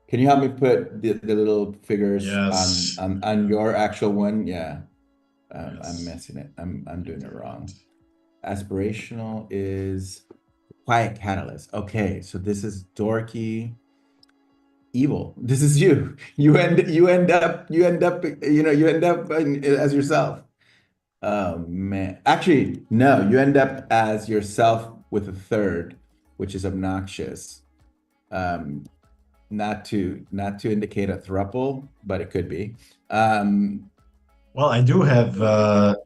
Can you help me put the little figures on Yes. on your actual one? Yeah. I'm Yes. messing it. I'm doing it Different. wrong. Aspirational is quiet catalyst. Okay, so this is dorky evil. This is you. You end up as yourself. Oh man. Actually, no, you end up as yourself with a third, which is obnoxious. Um, not to indicate a throuple, but it could be. Um, Well, I do have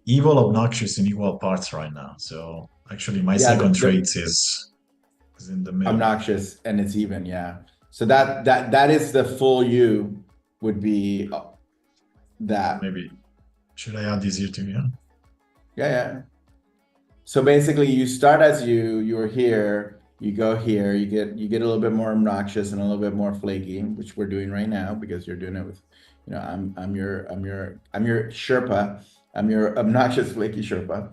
evil, obnoxious, and equal parts right now. So actually, my yeah, second the trait is in the middle. obnoxious and it's even, yeah. So that is the full you would be that. Maybe should I add this here too? Yeah. Yeah, yeah. So basically you start as you're here, you go here, you get a little bit more obnoxious and a little bit more flaky, which we're doing right now because you're doing it with, I'm your Sherpa. I'm your obnoxious flaky Sherpa.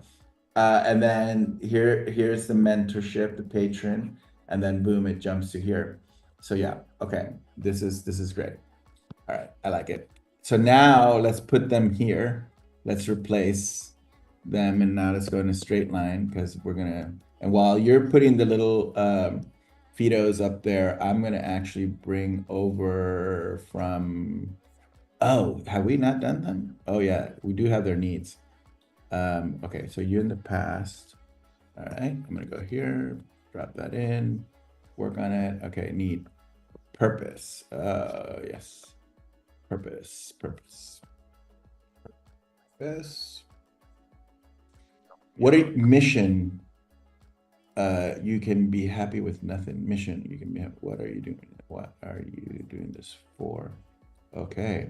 And then here's the mentorship, the patron, and then boom, it jumps to here. So yeah, okay. This is great. All right, I like it. So now let's put them here. Let's replace them, and now let's go in a straight line because we're gonna. And while you're putting the little Fidos up there, I'm gonna actually bring over from. Oh, have we not done them? Oh yeah, we do have their needs. Okay, so you in the past. All right, I'm gonna go here, drop that in, work on it. Okay, need purpose. Yes. Purpose. What a mission? You can be happy with nothing. Mission. You can be. What are you doing? What are you doing this for? Okay.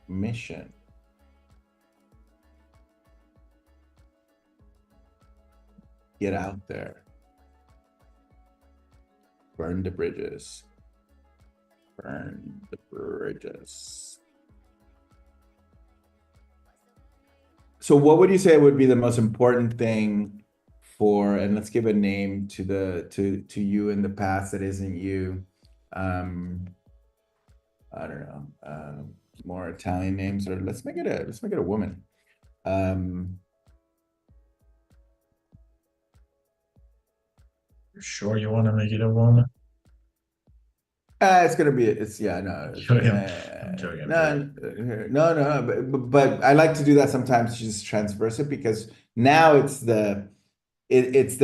Mission. Get out there. Burn the bridges. Burn the bridges. So what would you say would be the most important thing for, and let's give a name to to you in the past that isn't you. I don't know, more Italian names, or let's make it a woman. Um, You sure you want to make it a woman? it's gonna be it's yeah no I'm it's, joking. I'm joking. I'm joking. no, but I like to do that sometimes to just transverse it because now it's the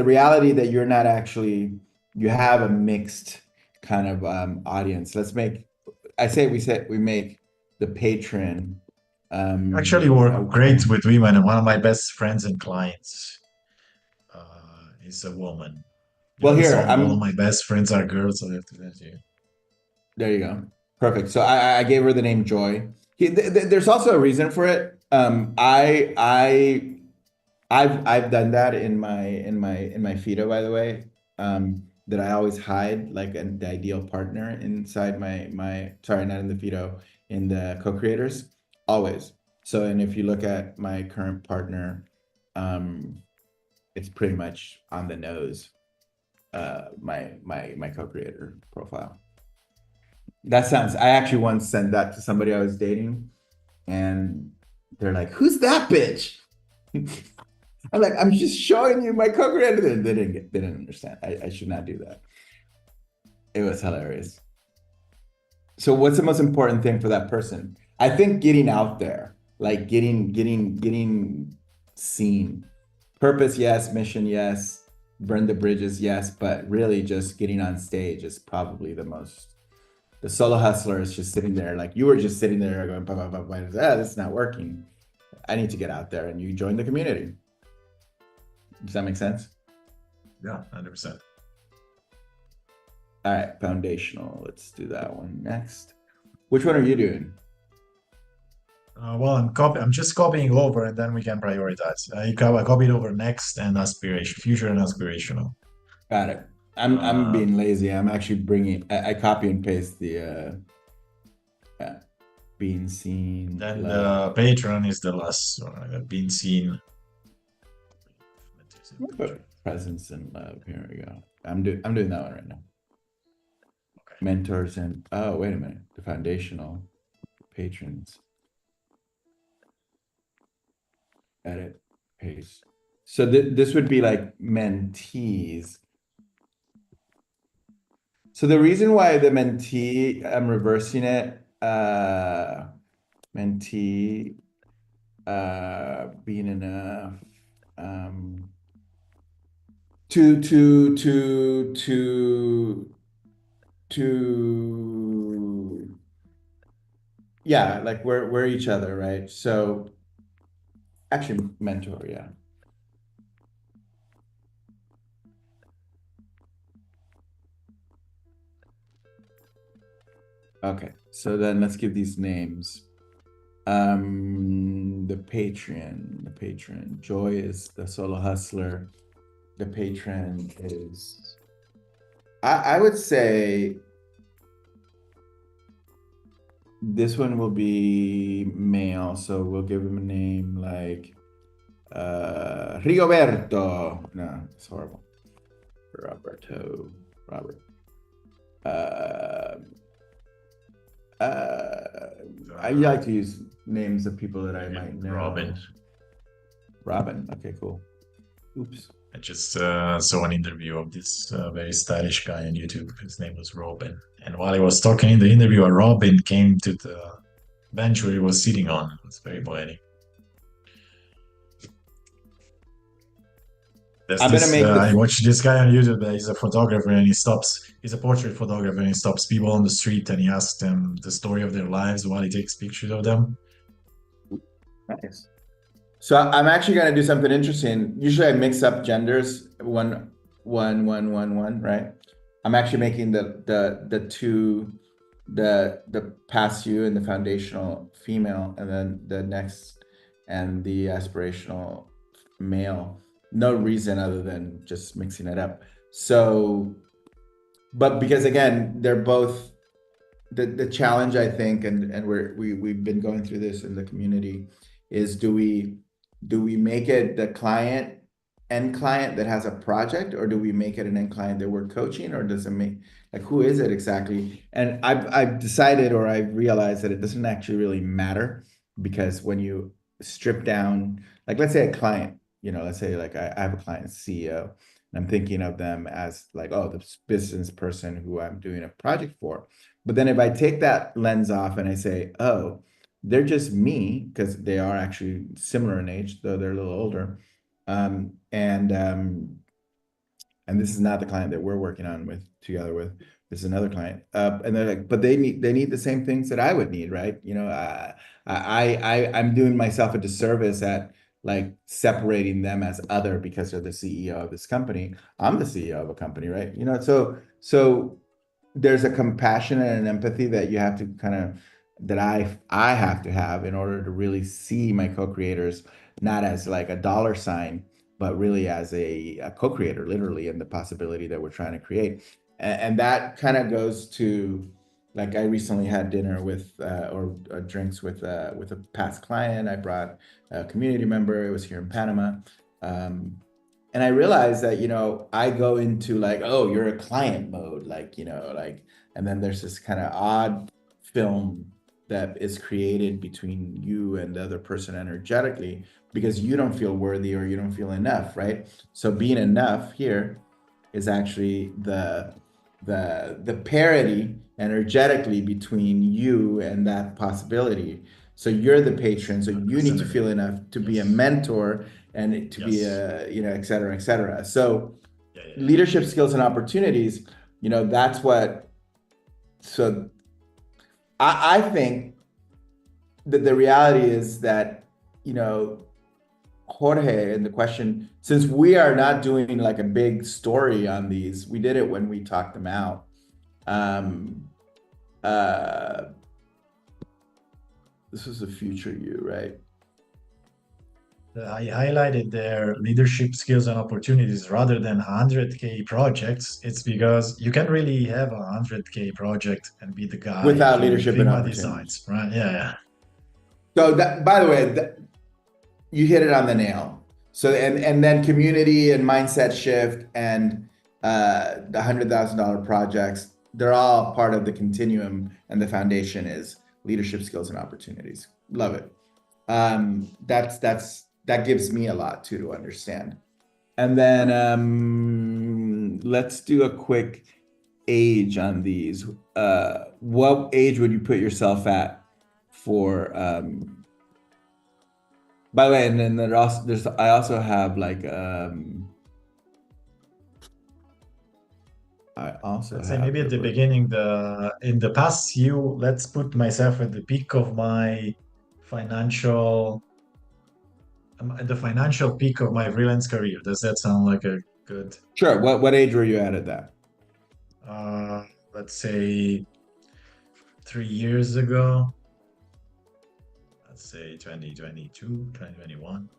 reality that you're not actually you have a mixed kind of audience. I say we make the patron Actually, work great with women, and one of my best friends and clients is a woman. Well, Yeah, here, so all of my best friends are girls, so I have to that you. there you go. Perfect. So I gave her the name Joy. There's also a reason for it. I've done that in my Fido, by the way. That I always hide like the ideal partner inside my sorry, not in the Fido, in the co-creators, always. So, and if you look at my current partner, it's pretty much on the nose, my co-creator profile. That sounds, I actually once sent that to somebody I was dating, and they're like, "Who's that bitch?" I'm like, "I'm just showing you my co-creator." They didn't understand. I should not do that. It was hilarious. So what's the most important thing for that person? I think getting out there, like getting seen. Purpose, yes. Mission, yes. Burn the bridges, yes. But really just getting on stage is probably the most. The solo hustler is just sitting there, like you were just sitting there going, bah, bah, bah, bah, this is not working. I need to get out there, and you join the community. Does that make sense? Yeah, 100%. All right, foundational. Let's do that one next. Which one are you doing? Well, I'm just copying over, and then we can prioritize. I copied over next and aspiration, future and aspirational. Got it. I'm Uh, being lazy. I'm actually bringing. I copy and paste the being seen, then love. the patron is the last one, being seen. We'll put presence and love. Here we go. I'm doing that one right now. Okay. Mentors and oh wait a minute. The foundational patrons. Edit, paste. So this would be like mentees. So the reason why the mentee, I'm reversing it, mentee, being enough, to yeah, like we're each other, right? So actually mentor, yeah. Okay, so then let's give these names. The patron. Joy is the solo hustler. The patron is, I would say this one will be male, so we'll give him a name like Rigoberto. No, it's horrible. Robert. Uh, I like to use names of people that I might know. Robin. Okay, cool. Oops. I just saw an interview of this very stylish guy on YouTube. His name was Robin. And while he was talking in the interview, a robin came to the bench where he was sitting on. It's very poetic. I watched this guy on YouTube. He's a photographer and he's a portrait photographer and he stops people on the street and he asks them the story of their lives while he takes pictures of them. Nice. So I'm actually going to do something interesting. Usually I mix up genders, one, right? I'm actually making the two, the past you and the foundational female, and then the next and the aspirational male. No reason other than just mixing it up. So, but because again, they're both the challenge, I think, and we've been going through this in the community, is do we make it the end client that has a project, or do we make it an end client that we're coaching, or does it make, like, who is it exactly? And I've decided, or I've realized that it doesn't actually really matter, because when you strip down, like let's say a client, let's say like I have a client CEO, and I'm thinking of them as like, oh, the business person who I'm doing a project for. But then if I take that lens off and I say, oh, they're just me, because they are actually similar in age, though they're a little older. And this is not the client that we're working on together with. This is another client. And they're like, but they need the same things that I would need, right? I'm doing myself a disservice at like separating them as other because they're the CEO of this company. I'm the CEO of a company, right? You know, so there's a compassion and an empathy that you have to kind of that I have to have in order to really see my co-creators not as like a dollar sign, but really as a co-creator, literally, and the possibility that we're trying to create. And that kind of goes to, like, I recently had dinner with or drinks with a past client. I brought a community member. It was here in Panama. And I realized that, you know, I go into like, oh, you're a client mode, like, you know, like, and then there's this kind of odd film that is created between you and the other person energetically because you don't feel worthy or you don't feel enough, right? So being enough here is actually the parity energetically between you and that possibility. So you're the patron, so you need to feel enough to be a Yes. mentor and to be Yes. a, you know, et cetera, et cetera. So Yeah, yeah, yeah. leadership skills and opportunities, you know, that's what, so I think that the reality is that, you know, Jorge, and the question, since we are not doing like a big story on these, we did it when we talked them out. Um, uh, this is the future you, right? I highlighted their leadership skills and opportunities rather than 100K projects. It's because you can really have a 100K project and be the guy Without doing leadership and Figma opportunities. designs, right? Yeah, yeah. So that, by the way, you hit it on the nail. So and then community and mindset shift and the $100,000 projects, they're all part of the continuum, and the foundation is leadership skills and opportunities. Love it. That gives me a lot too to understand. And then let's do a quick age on these. What age would you put yourself at for by the way, and then there's I also have like I also Let's say have maybe at the the beginning, in the past you let's put myself at the peak of my financial at the financial peak of my freelance career. Does that sound like a good sure. What age were you at that? uh let's say 3 years ago? Let's say 2022, 2021. I'm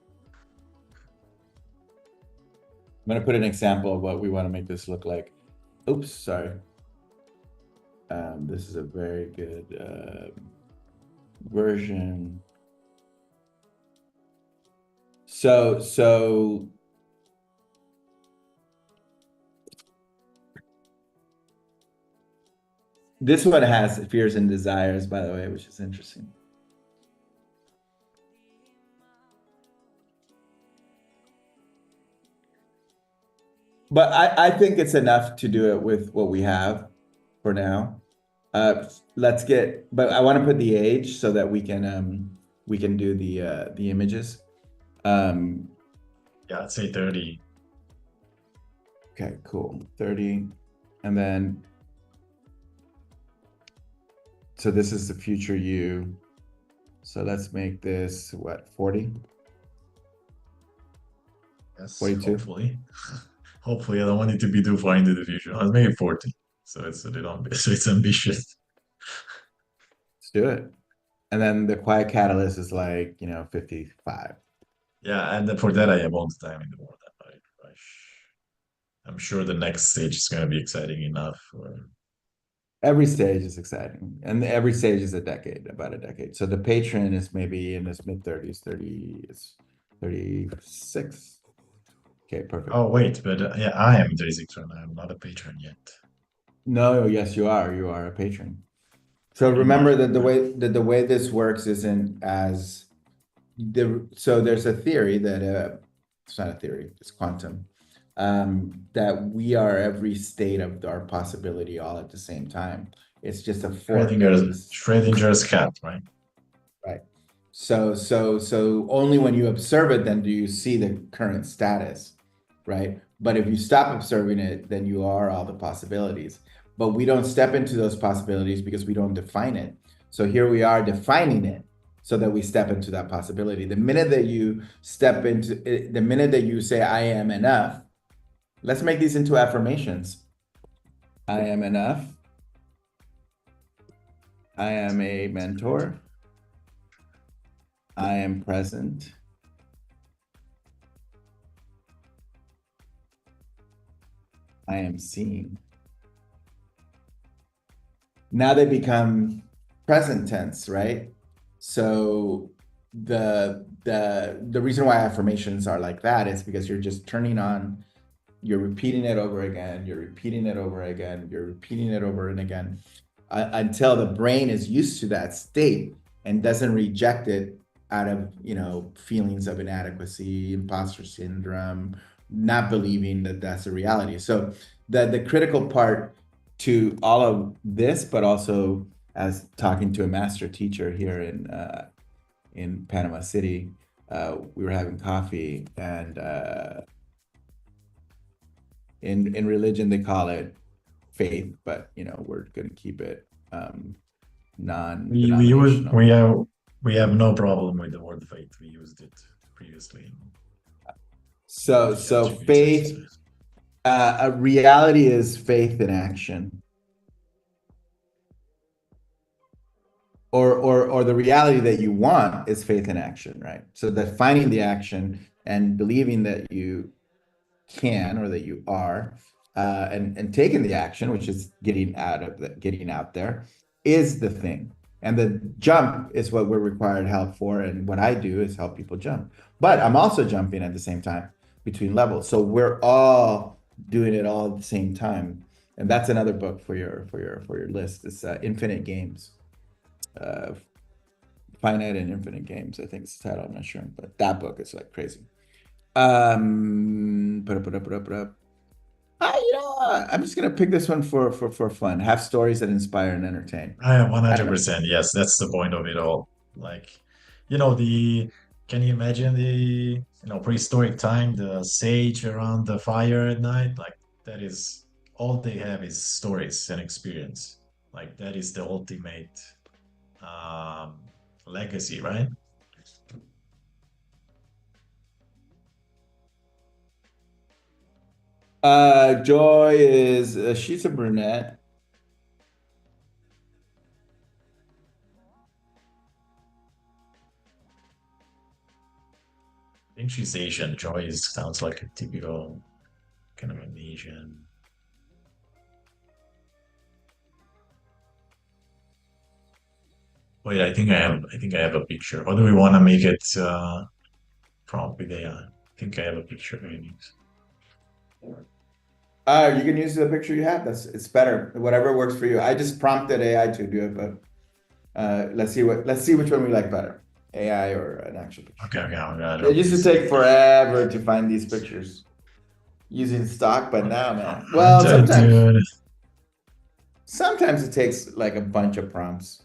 gonna put an example of what we want to make this look like. Oops, sorry. This is a very good version. So this one has fears and desires, by the way, which is interesting. But I think it's enough to do it with what we have for now. Let's get, but I want to put the age so that we can do the images. Yeah, I'd say 30. Okay, cool. 30. And then so this is the future you. So let's make this what, 40? Yes, 42? hopefully. Hopefully, I don't want it to be too far into the future. I'll make it 40. So it's ambitious. Let's do it. And then the quiet catalyst is like, you know, 55. Yeah, and then for that I have all the time in the world. I'm sure the next stage is gonna be exciting enough. Every stage is exciting, and every stage is a decade, about a decade. So the patron is maybe in his mid-30s, 30 is 36. Okay, perfect. Oh wait, but yeah, I am 36 right now. I'm not a patron yet. No, yes, you are. You are a patron. So In remember mind. that the way this works isn't as so there's a theory that it's not a theory, it's quantum, that we are every state of our possibility all at the same time. It's just a four-phase. Schrodinger's cat, right? Right. So only when you observe it, then do you see the current status, right? But if you stop observing it, then you are all the possibilities. But we don't step into those possibilities because we don't define it. So here we are defining it, so that we step into that possibility. The minute that you step into it, the minute that you say, I am enough, let's make these into affirmations. I am enough. I am a mentor. I am present. I am seen. Now they become present tense, right? So the reason why affirmations are like that is because you're just turning on, you're repeating it over again, you're repeating it over again, you're repeating it over and again, until the brain is used to that state and doesn't reject it out of, you know, feelings of inadequacy, imposter syndrome, not believing that that's a reality. So the critical part to all of this, but also as talking to a master teacher here in Panama City, we were having coffee, and in religion they call it faith, but you know, we're going to keep it non-denominational. We have no problem with the word faith. We used it previously. So faith, a reality is faith in action. Or the reality that you want is faith in action, right? So that finding the action and believing that you can, or that you are, and taking the action, which is getting out there, is the thing. And the jump is what we're required help for. And what I do is help people jump. But I'm also jumping at the same time between levels. So we're all doing it all at the same time. And that's another book for your list. It's Infinite Games. Finite and Infinite Games, I think it's the title. I'm not sure, but that book is like crazy. I'm just gonna pick this one for fun. Have stories that inspire and entertain. I am 100%. Yes, that's the point of it all. Like, you know, can you imagine prehistoric time, the sage around the fire at night? Like, that is all they have is stories and experience. Like, that is the ultimate legacy, right? Joy is she's a brunette. I think she's Asian. Joy sounds like a typical kind of an Asian. Wait, I think I have a picture. Or do we want to make it prompt with AI? I think I have a picture. You can use the picture you have. It's better. Whatever works for you. I just prompted AI to do it, but let's see which one we like better. AI or an actual picture. Okay. It used to take forever to find these pictures using stock, but now, man. Well, sometimes it takes like a bunch of prompts.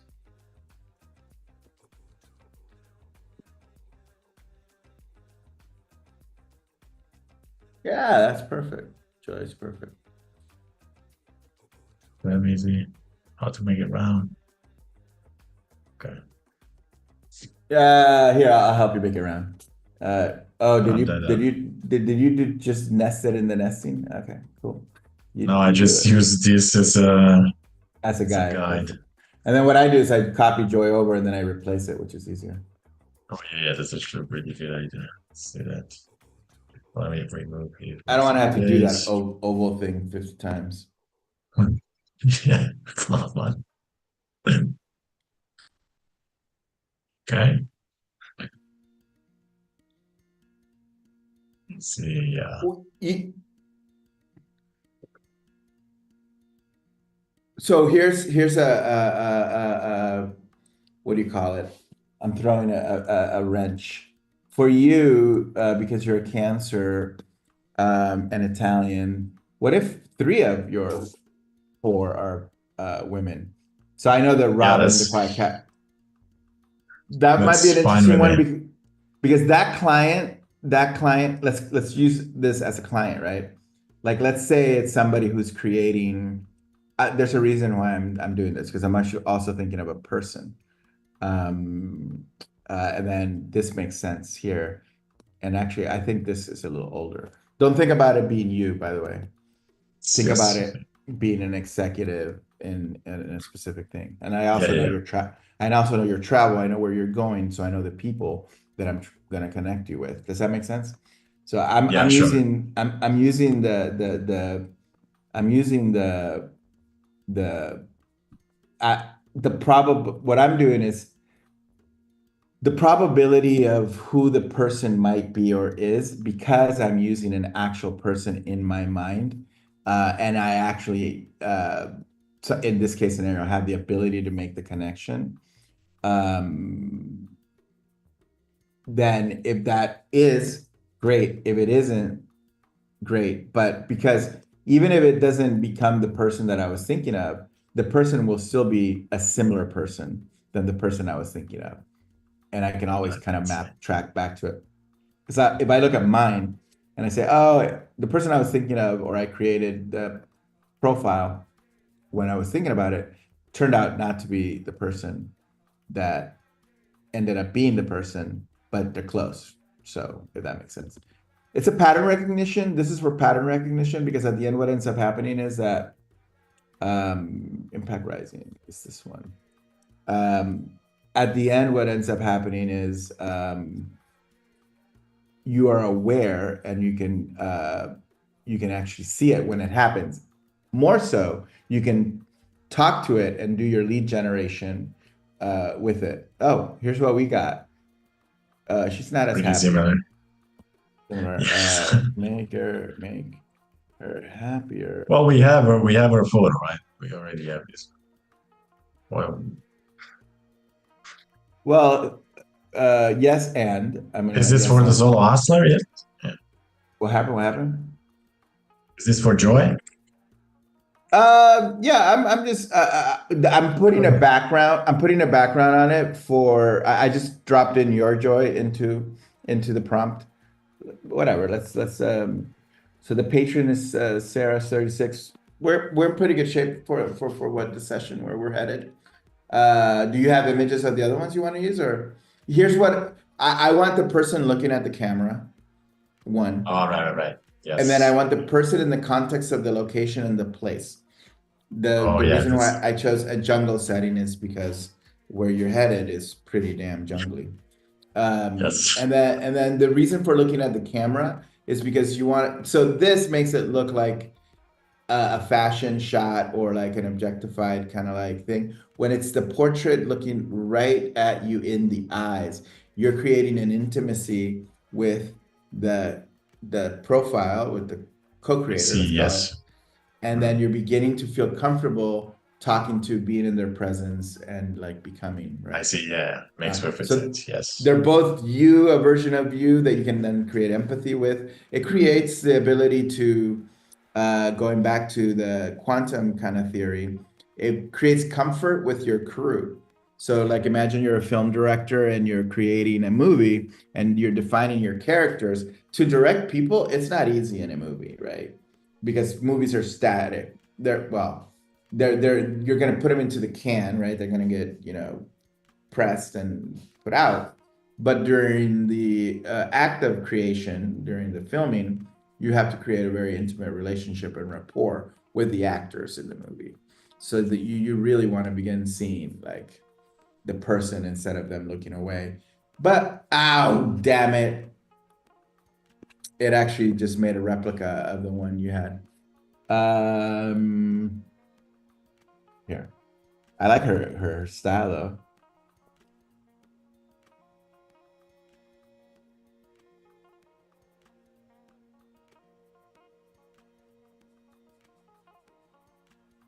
Yeah, that's perfect. Joy's perfect. Let me see how to make it round. Okay. Here, I'll help you make it round. Did you do just nest it in the nesting? Okay, cool. No, I just use this as a guide. And then what I do is I copy Joy over and then I replace it, which is easier. Oh yeah, that's actually a pretty good idea. Let's do that. Let me remove here. I don't want to have to do that oval thing 50 times. Yeah, it's a lot of fun. Okay. Let's see, yeah. So here's a what do you call it? I'm throwing a wrench for you because you're a Cancer and Italian. What if 3 of your 4 are women? So I know that Robin, the Quiet Cat, that might be an interesting one because that client, let's use this as a client, right? Like, let's say it's somebody who's creating. There's a reason why I'm doing this, because I'm actually also thinking of a person. Um, and then this makes sense here. And actually, I think this is a little older. Don't think about it being you, by the way. Think about Yes. it being an executive in a specific thing. And I Yeah, also know yeah. your I also know your travel. I know where you're going, so I know the people that I'm going to connect you with. Does that make sense? So Yeah, sure. I'm using I'm using the the probable what I'm doing is the probability of who the person might be or is because I'm using an actual person in my mind. And I actually, so in this case scenario, have the ability to make the connection. Um, then if that is great, if it isn't, great. But because even if it doesn't become the person that I was thinking of, the person will still be a similar person than the person I was thinking of. And I can always kind of That's map track back to it. Because if I look at mine and I say, oh, the person I was thinking of, or I created the profile when I was thinking about it, turned out not to be the person that ended up being the person, but they're close. So if that makes sense. It's a pattern recognition. This is for pattern recognition because at the end, what ends up happening is that impact rising is this one. Um, at the end, what ends up happening is you are aware and you can actually see it when it happens. More so, you can talk to it and do your lead generation with it. Oh, here's what we got. She's not as pretty happy. similar. Similar. Yes. Make her happier. Well, we have our photo, right? We already have this. Well, Well, yes, and I'm is gonna this yes for the and. solo hustler? Yes. Yeah. What happened? What happened? Is this for joy? Yeah, I'm just I'm putting a background. I'm putting a background on it for. I just dropped in your joy into the prompt. Whatever. Let's. So the patron is Sarah 36. We're in pretty good shape for what the session where we're headed. Do you have images of the other ones you want to use, or here's what I want the person looking at the camera. One. All right, all right. And then I Yes. want the person in the context of the location and the place. Oh, The yeah. reason That's why I chose a jungle setting is because where you're headed is pretty damn jungly. yes. And then the reason for looking at the camera is because you want so this makes it look like a fashion shot or like an objectified kind of like thing. When it's the portrait looking right at you in the eyes, you're creating an intimacy with the the profile with the I co-creator, see. let's call it, Yes. and then Mhm. you're beginning to feel comfortable talking to being in their presence and like becoming I right. see. Yeah. Makes perfect So sense. Yes. they're both you, a version of you that you can then create empathy with. It creates the ability to, going back to the quantum kind of theory, it creates comfort with your crew. So, like, imagine you're a film director and you're creating a movie and you're defining your characters. To direct people, it's not easy in a movie, right? Because movies are static. They're you're going to put them into the can, right? They're going to get, pressed and put out. But during the act of creation, during the filming, you have to create a very intimate relationship and rapport with the actors in the movie, so that you really want to begin seeing like the person instead of them looking away. But ow, damn it! It actually just made a replica of the one you had. Um, Here, I like her style though.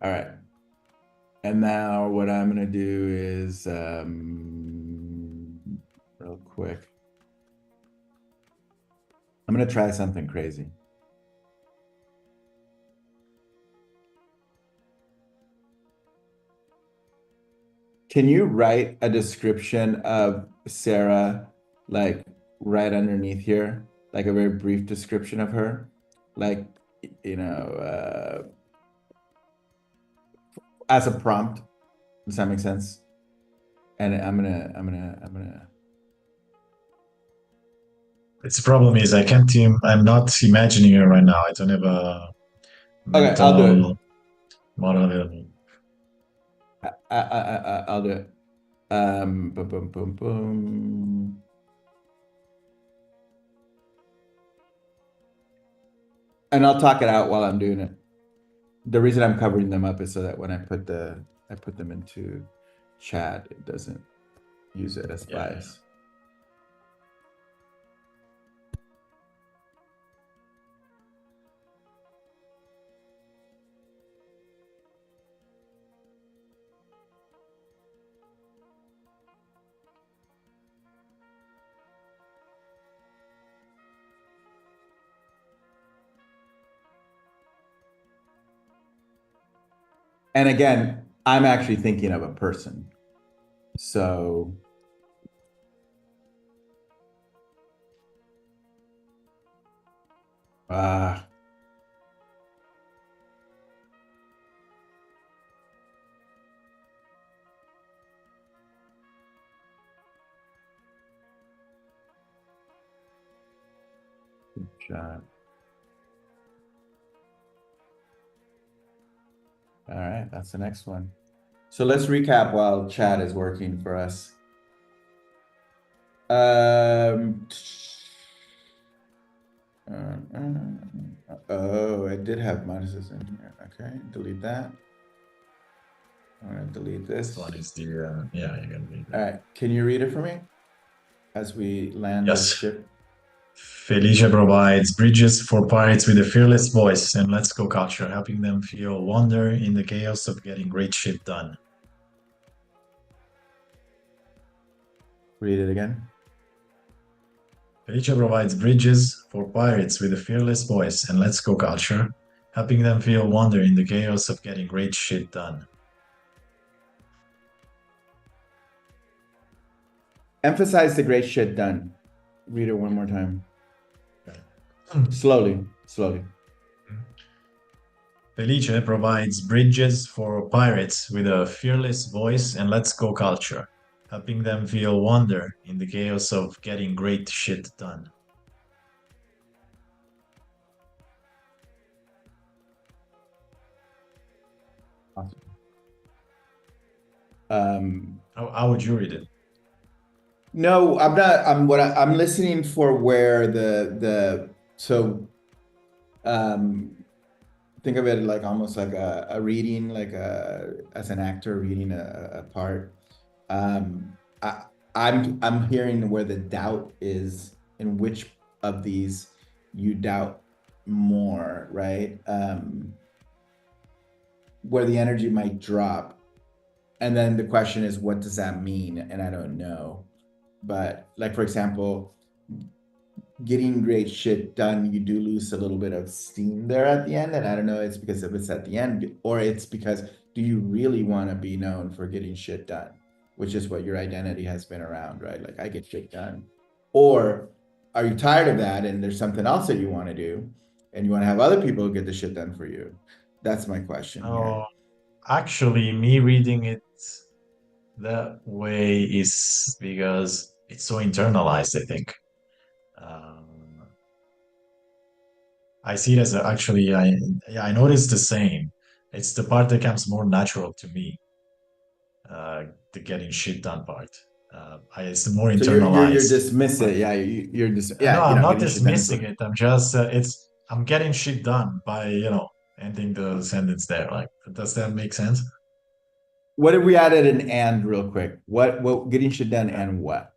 All right. And now what I'm gonna do is real quick. I'm gonna try something crazy. Can you write a description of Sarah, like right underneath here, like a very brief description of her, like you know, as a prompt? Does that make sense? And I'm gonna. Its problem is I can't. I'm not imagining it right now. I don't have a Okay, I'll do it. mental model available. I'll do it. Boom, boom, boom, boom. And I'll talk it out while I'm doing it. The reason I'm covering them up is so that when I put them into chat, it doesn't use it as Yeah, bias. And again, I'm actually thinking of a person. So uh chat. All right, that's the next one. So let's recap while chat is working for us. Oh, I did have minuses in here. Okay, delete that. I'm gonna delete this. this one is the yeah. You can read All that. right, can you read it for me as we land this Yes. ship? Felice provides bridges for pirates with a fearless voice and let's go culture, helping them feel wonder in the chaos of getting great shit done. Read it again. Felice provides bridges for pirates with a fearless voice and let's go culture, helping them feel wonder in the chaos of getting great shit done. Emphasize the great shit done. Read it one more time. Okay. Slowly, slowly. Felice provides bridges for pirates with a fearless voice and let's go culture, helping them feel wonder in the chaos of getting great shit done. Awesome. How would you read it? No, I'm not. I'm listening for where so think of it like almost like a reading, like as an actor reading a part. I I'm hearing where the doubt is, in which of these you doubt more, right? Where the energy might drop. And then the question is, what does that mean? And I don't know. But like, for example, getting great shit done, you do lose a little bit of steam there at the end. And I don't know, it's because if it's at the end, or it's because do you really want to be known for getting shit done, which is what your identity has been around, right? Like, I get shit done. Or are you tired of that and there's something else that you want to do and you want to have other people get the shit done for you? That's my question here. Oh, actually, me reading it that way is because it's so internalized, I think. Um, I see it as actually, yeah, I noticed the same. It's the part that comes more natural to me, the getting shit done part. It's the more So you're internalized dismissive. part. Yeah, you're just No, yeah, I'm not getting shit done dismissing for. it. I'm getting shit done by, ending the sentence there. Like, does that make sense? What if we added an and real quick? What getting shit done Yeah. and what?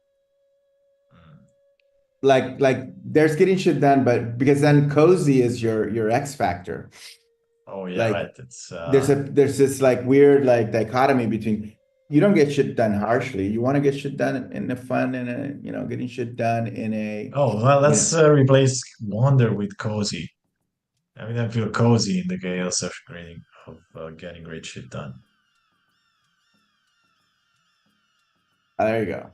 Mm. Like there's getting shit done, but because then cozy is your X factor. Oh yeah, Like right. It's there's this like weird like dichotomy between you don't get shit done harshly. You want to get shit done in a fun and a getting shit done in a oh well. you know Let's replace wonder with cozy. I mean, I feel cozy in the chaos of getting great shit done. there you go.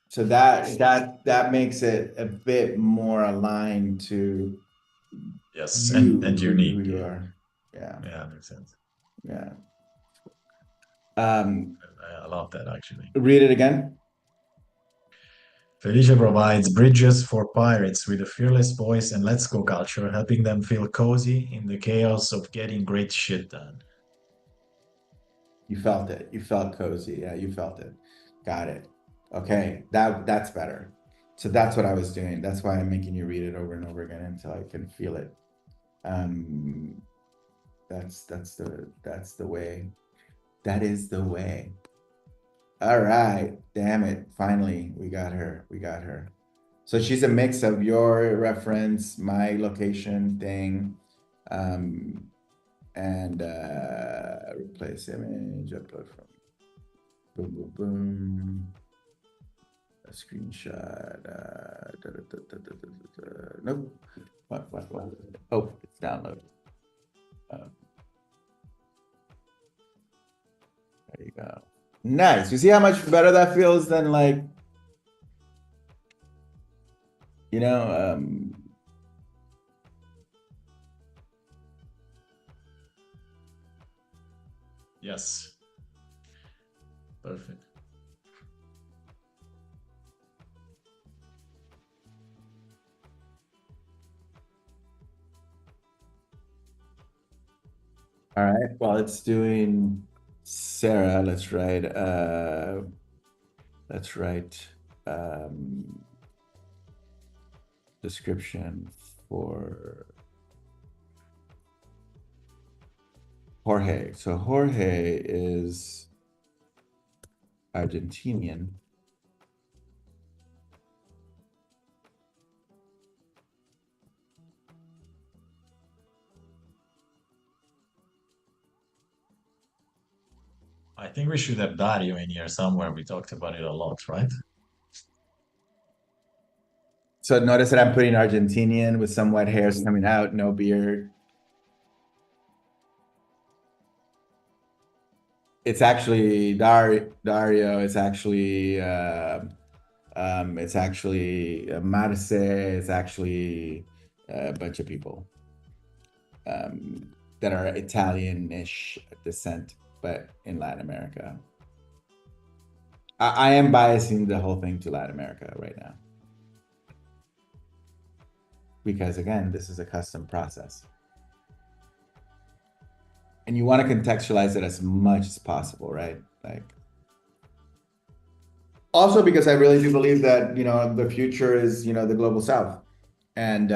So that makes it a bit more aligned to Yes, and you who unique. you Yeah, are. Yeah, yeah, makes sense. yeah. Um, love that actually. Read it again. Felice provides bridges for pirates with a fearless voice and let's go culture, helping them feel cozy in the chaos of getting great shit done. You felt it. You felt cozy. Yeah, you felt it. Got it. Okay, that's better. So that's what I was doing. That's why I'm making you read it over and over again until I can feel it. That's the way. That is the way. All right. Damn it. Finally, we got her. We got her. So she's a mix of your reference, my location thing, and replace image, upload from boom, boom, boom. A screenshot. Nope. What? Oh, it's downloaded. There you go. Nice. You see how much better that feels than like, you know, Yes. Perfect. all right. While it's doing Sarah, let's write description for Jorge. So Jorge is Argentinian. I think we should have Dario in here somewhere. We talked about it a lot, right? So notice that I'm putting Argentinian with some wet hairs coming out, no beard. It's actually Dario. It's actually Marce. It's actually a bunch of people that are Italian-ish descent, but in Latin America. I am biasing the whole thing to Latin America right now. Because again, this is a custom process. And you want to contextualize it as much as possible, right? Like, also because I really do believe that, you know, the future is, you know, the global South. And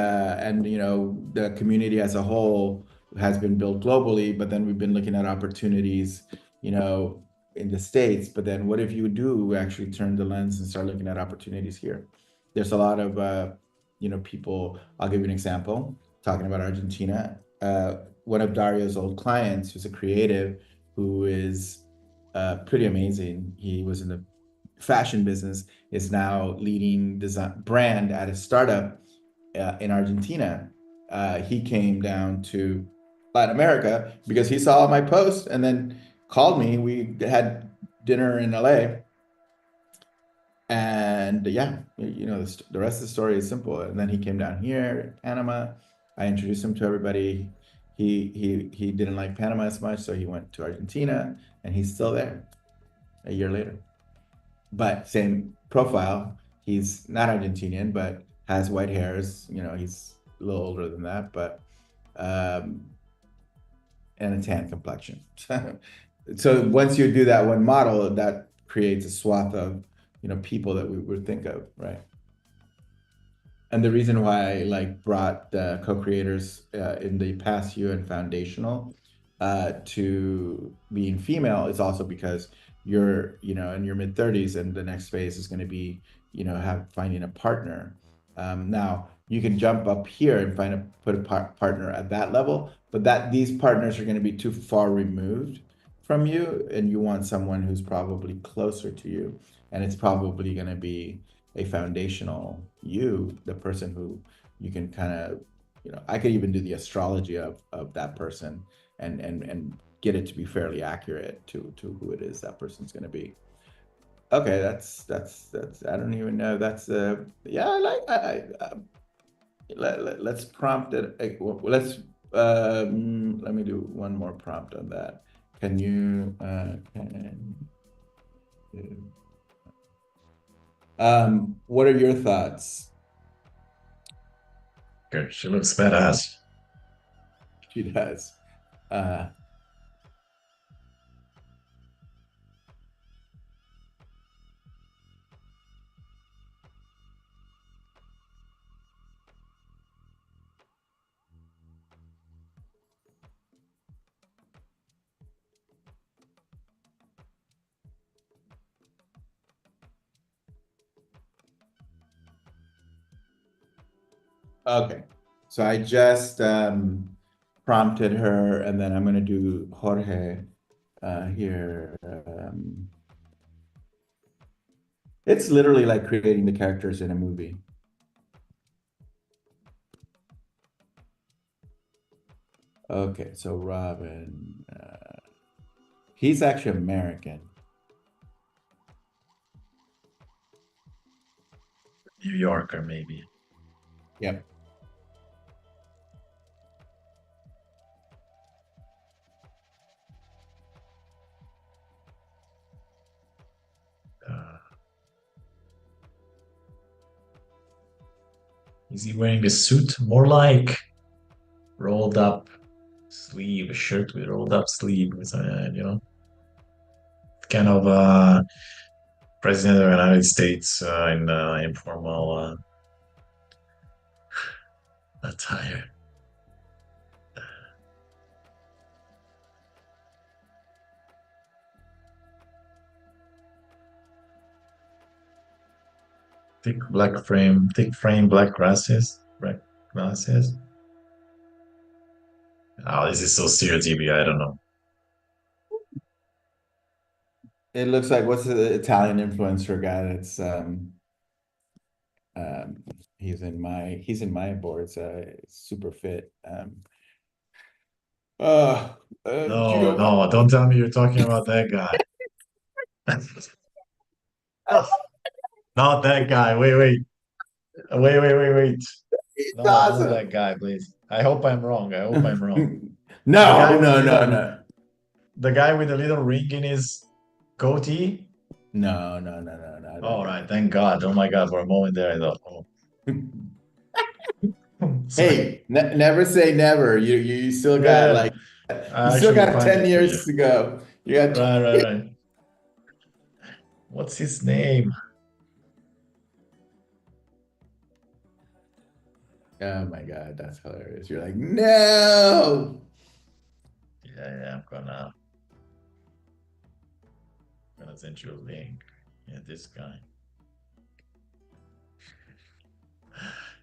you know, the community as a whole has been built globally, but then we've been looking at opportunities, you know, in the States. But then what if you do actually turn the lens and start looking at opportunities here? There's a lot of, you know, people, I'll give you an example, talking about Argentina. One of Dario's old clients, who's a creative, who is pretty amazing. He was in the fashion business, is now leading design brand at a startup in Argentina. He came down to Latin America because he saw my post and then called me. We had dinner in LA. And yeah, you know, the rest of the story is simple. And then he came down here, Panama. I introduced him to everybody. He didn't like Panama as much, so he went to Argentina, and he's still there a year later. But same profile. He's not Argentinian, but has white hairs. You know, he's a little older than that, but and a tan complexion. So once you do that one model, that creates a swath of, you know, people that we would think of, right? And the reason why I like brought the co-creators in the past year and foundational to being female is also because you're, you know, in your mid 30s, and the next phase is going to be, you know, finding a partner. Now you can jump up here and put a partner at that level, but these partners are going to be too far removed from you, and you want someone who's probably closer to you, and it's probably going to be a foundational you, the person who you can kind of, you know, I could even do the astrology of that person and get it to be fairly accurate to who it is that person's going to be. Okay, that's I don't even know. That's yeah, let's prompt it. Let's let me do one more prompt on that. Can you What are your thoughts? Good. She looks badass. She does. Uh, okay. So I just prompted her, and then I'm going to do Jorge here. It's literally like creating the characters in a movie. Okay, so Robin, he's actually American. New Yorker, maybe. Yep. Uh, is he wearing a suit? More like rolled up sleeve, a shirt with rolled up sleeve, with kind of president of the United States in informal attire. Thick frame, black glasses, black glasses. Oh, this is so stereotypy. I don't know. It looks like what's the Italian influencer guy that's um he's in my boards, super fit. Uh, No, Gio. no, don't tell me you're talking about that guy. Not that guy. Wait. It's No, not awesome. that guy, please. I hope I'm wrong. I hope I'm wrong. The guy No, with the no, no, little, no. the guy with the little ring in his goatee. No, no, no, no, not that All right, guy. thank God. Oh my God, for a moment there, I thought, oh, sorry. Hey, never say never. You still got Yeah, like you I still actually got find 10 it for you. years to go. You got Right. What's his name? Oh my God, that's hilarious. You're like, no. Yeah, I'm gonna send you a link. Yeah, this guy.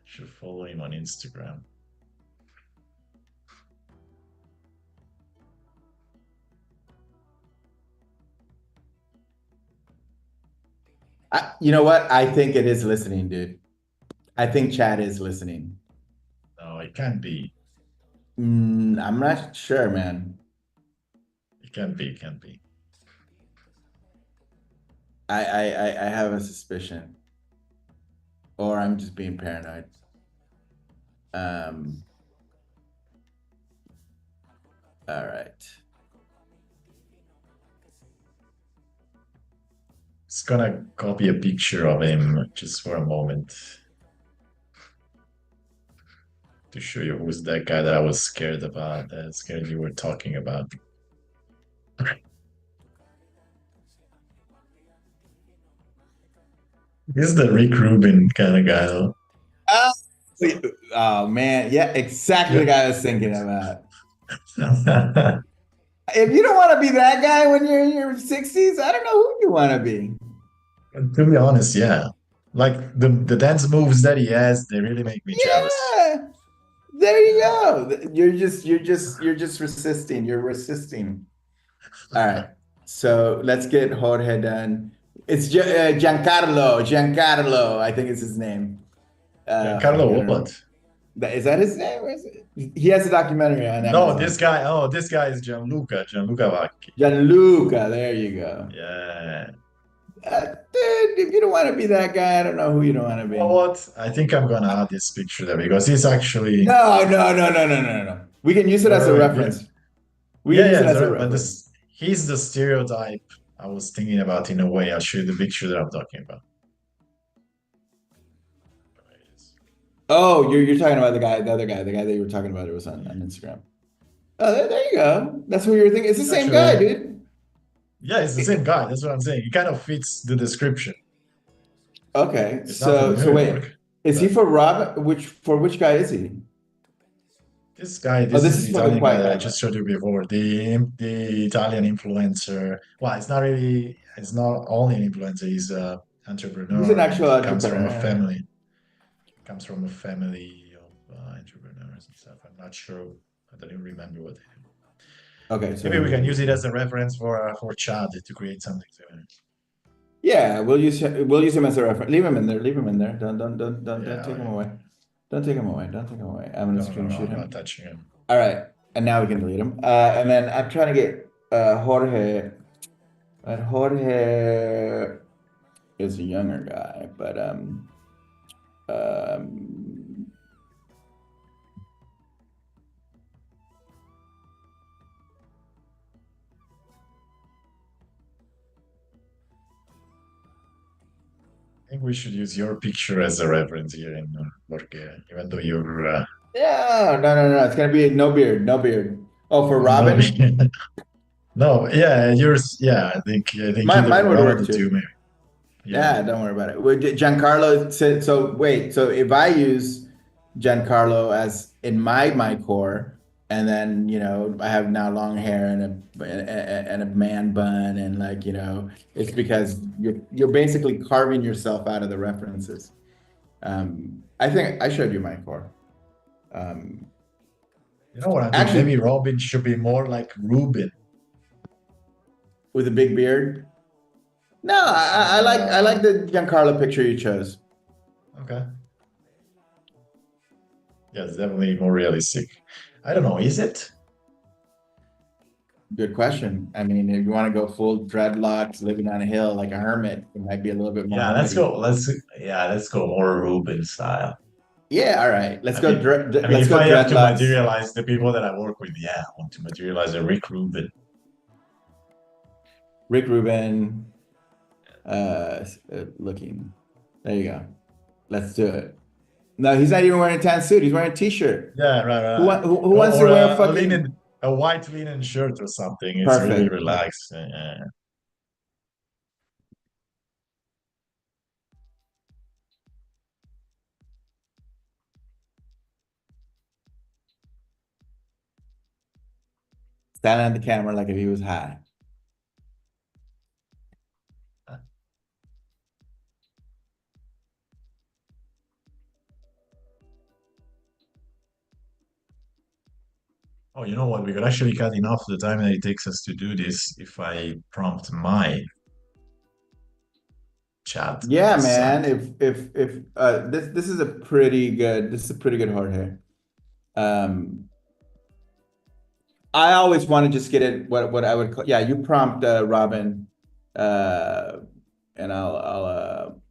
Should follow him on Instagram. You know what? I think it is listening, dude. I think chat is listening. No, it can't be. I'm not sure, man. It can't be. I have a suspicion, or I'm just being paranoid. Um, all right. Just gonna copy a picture of him just for a moment to show you who's that guy that I was scared about, scared you were talking about. This is the Rick Rubin kind of guy, though. Oh, oh man, yeah, exactly the Yeah. guy I was thinking about. If you don't want to be that guy when you're in your 60s, I don't know who you want to be. To be honest, yeah. Like the dance moves that he has, they really make me jealous. Yeah, there you Yeah. go. You're just resisting. You're resisting. All right. So let's get Jorge done. It's Giancarlo, I think is his name. Giancarlo I don't what? know. Is that his name? Where is it? He has a documentary on No, Amazon. this guy is Gianluca Vacchi. Gianluca, there you go. Yeah. Dude, if you don't want to be that guy, I don't know who you don't want to You know be. what? I think I'm gonna add this picture there because he's actually No. We can use it as a wait, reference. We can use it yeah, as a sorry, but reference. this he's the stereotype I was thinking about in a way. I'll show you the picture that I'm talking about. Oh, you're talking about the guy, the guy that you were talking about. It was on Instagram. Oh, there you go. That's what you were thinking. It's the It's same guy, actually, dude. yeah, it's the same guy. That's what I'm saying. It kind of fits the description. Okay, It's not from so New wait, York, is he but for Rob? Which guy is he? this guy, Oh, this this is is the for the Italian guy quiet that I guy. just showed you before. The Italian influencer. Well, it's not really. It's not only an influencer. He's a He's an entrepreneur and actual comes from a entrepreneur. family. Comes from a family of entrepreneurs and stuff. I'm not sure. I don't even remember what they do. Okay, Maybe we can use it so as a reference for Chad to create something. yeah, we'll use him as a reference. Leave him in there. Leave him in there. Don't Yeah. take him Okay. away. Don't take him away. Don't take him away. I'm gonna No, no, screen no. shoot I'm not him. touching him. All right, and now we can delete him. And then I'm trying to get Jorge. But Jorge is a younger guy, but um I think we should use your picture as a reference here in Porque, even though you're yeah, no. It's gonna be no beard, no beard. Oh, for no, Robin, no, yeah, yours, yeah. I think either mine would one of work the two, too. maybe. Yeah. Yeah, don't worry about it. Giancarlo said so. Wait, so if I use Giancarlo as in my core, and then I have now long hair and a man bun, and like it's because you're basically carving yourself out of the references. I think I showed you my core. Um, You know what I think? Maybe Actually, Robin should be more like Ruben. with a big beard. No, Yes. I like the Giancarlo picture you chose. Okay. Yeah, it's definitely more realistic. I don't know. Is it? Good question. I mean, if you want to go full dreadlocks, living on a hill like a hermit, it might be a little bit more Yeah. Let's hermity. go. Let's go more Ruben style. Yeah, all right. Let's I go. mean, I mean, Let's if go I have to dreadlocks. materialize the people that I work with, yeah, I want to materialize a Rick Rubin. Rick Rubin, looking. There you go. Let's do it. No, he's not even wearing a tan suit. He's wearing a t-shirt. Yeah, right, right. Who Or, wants to or wear a a fucking linen, a white linen shirt or something. It's really perfect? relaxed. Standing at the camera like if he was high. Oh, you know what? We could actually cut enough the time that it takes us to do this if I prompt my chat on Yeah, this man. side. If this is a pretty good Jorge. Um, I always want to just get it what I would call, yeah, you prompt Robin, uh, and I'll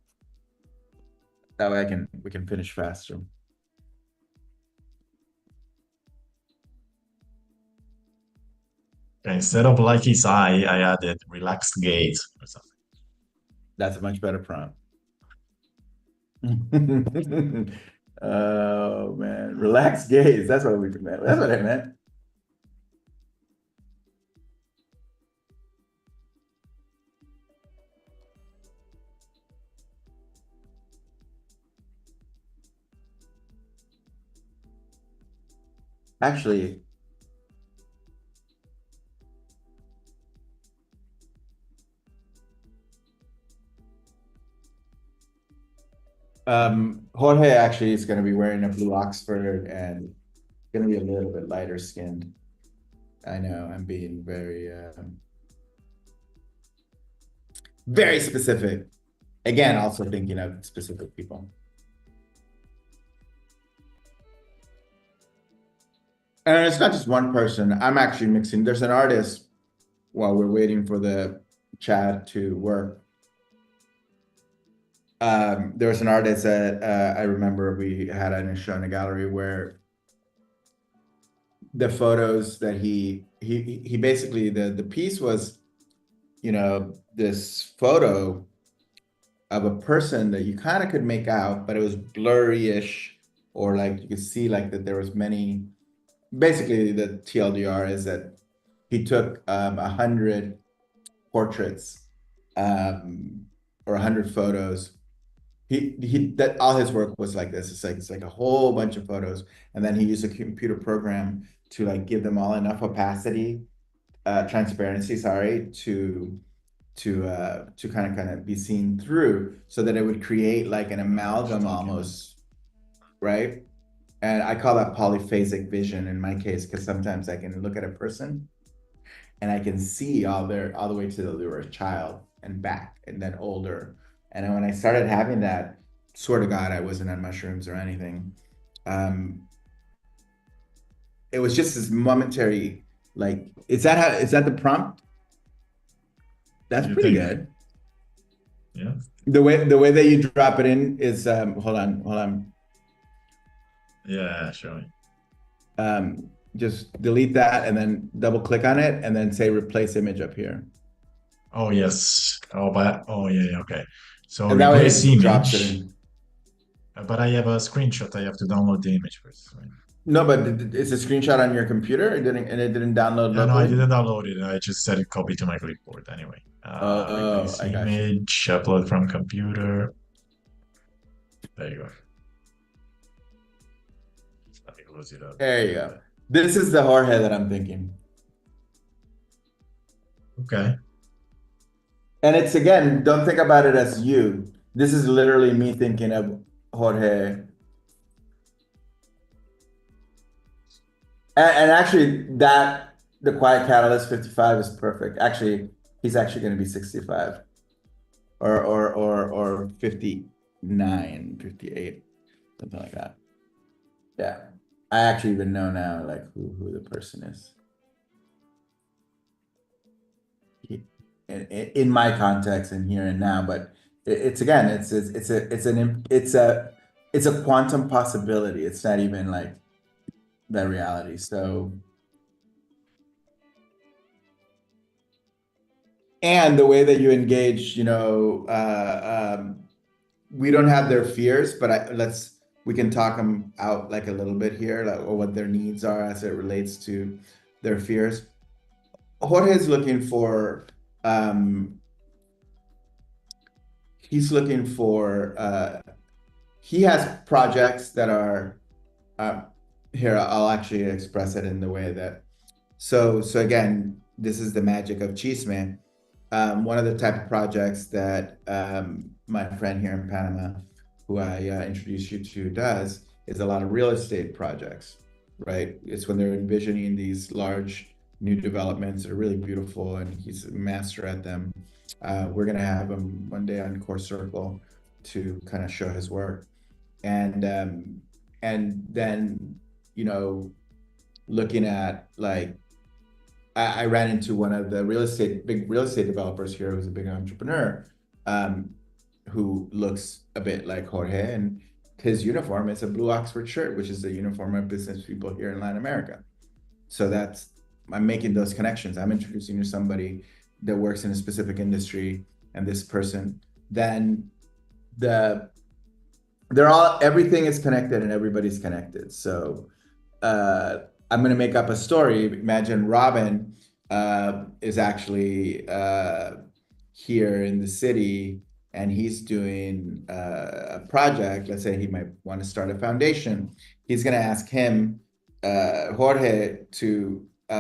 that way we can finish faster. Okay, instead of like his eye, I added relaxed gaze or something. That's a much better prompt. Oh man, relax gaze. That's what we meant. That's what I meant. Actually, Jorge actually is going to be wearing a blue Oxford and going to be a little bit lighter skinned. I know I'm being very specific. Again, also thinking of specific people. And it's not just one person. I'm actually mixing. There's an artist while we're waiting for the chat to work. There was an artist that I remember we had in a show in a gallery where the photos that he basically the piece was this photo of a person that you kind of could make out, but it was blurry-ish, or like you could see like that there was many. Basically, the TLDR is that he took 100 portraits, or 100 photos. He that all his work was like this. It's like a whole bunch of photos, and then he used a computer program to like give them all enough opacity, transparency, sorry, to kind of be seen through, so that it would create like an amalgam almost, right? And I call that polyphasic vision in my case, because sometimes I can look at a person and I can see all the way to they were a child and back and then older. And then when I started having that, swear to God, I wasn't on mushrooms or anything. Um, it was just this momentary, like, is that the prompt? That's You pretty think? good. Yeah. The way that you drop it in is hold on. Yeah, sure. Just delete that and then double click on it and then say replace image up here. Oh yes. Oh yeah, yeah, okay. So And that way replace it drops it image, in. but I have a screenshot. I have to download the image first, right? No, but it's a screenshot on your computer. It didn't download Yeah, no, I locally. didn't download it. I just set it copy to my clipboard anyway. Oh, Replace I got you. image, upload from computer. There you go. Let me close it up. There you go. This is the Jorge that I'm thinking. Okay. And it's, again, don't think about it as you. This is literally me thinking of Jorge. And actually, the Quiet Catalyst 55 is perfect. Actually, he's actually going to be 65 or 59, 58, something like that. Yeah. I actually even know now, like, who the person is. In my context and here and now, but it's again, it's a quantum possibility. It's not even like the reality. So, and the way that you engage, we don't have their fears, but we can talk them out like a little bit here, like, or what their needs are as it relates to their fears. Jorge is looking for, um, he's looking for, he has projects that are, uh, here, I'll actually express it in the way that, so again, this is the magic of Chisme. One of the type of projects that my friend here in Panama, who I introduced you to, does is a lot of real estate projects, right? It's when they're envisioning these large new developments that are really beautiful, and he's a master at them. We're gonna have him one day on Core Circle to kind of show his work, and then looking at, like, I ran into one of the big real estate developers here, who's a big entrepreneur, who looks a bit like Jorge, and his uniform is a blue Oxford shirt, which is the uniform of business people here in Latin America. So I'm making those connections. I'm introducing you to somebody that works in a specific industry, and this person, then everything is connected and everybody's connected. So I'm going to make up a story. Imagine Robin is actually here in the city, and he's doing a project. Let's say he might want to start a foundation. He's going to ask him, Jorge, to be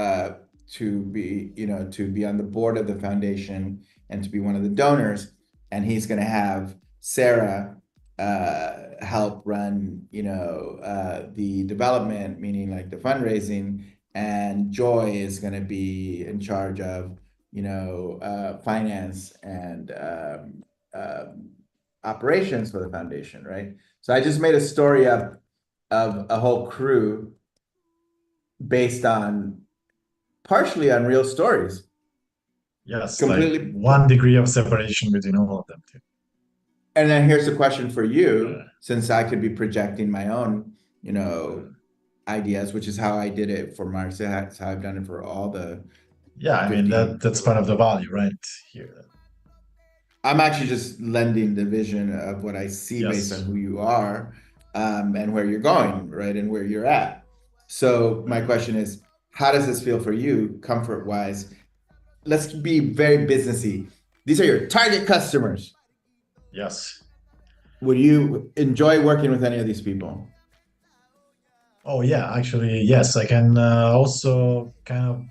on the board of the foundation and to be one of the donors. And he's going to have Sarah help run, the development, meaning like the fundraising, and Joy is going to be in charge of, finance and operations for the foundation, right? So I just made a story of a whole crew based on partially on real stories, Yes, like completely. 1 degree of separation between all of them too. And then here's the question for you, Yeah. since I could be projecting my own, ideas, which is how I did it for Marcia, how I've done it for all the Yeah, I mean 15. that's part of the value, right? Here. I'm actually just lending the vision of what I see based on Yes. who you are, and where you're going, right? And where you're at. So my Right. question is, how does this feel for you, comfort wise? Let's be very businessy. These are your target customers. Yes. Would you enjoy working with any of these people? Oh yeah, actually, yes. I can also kind of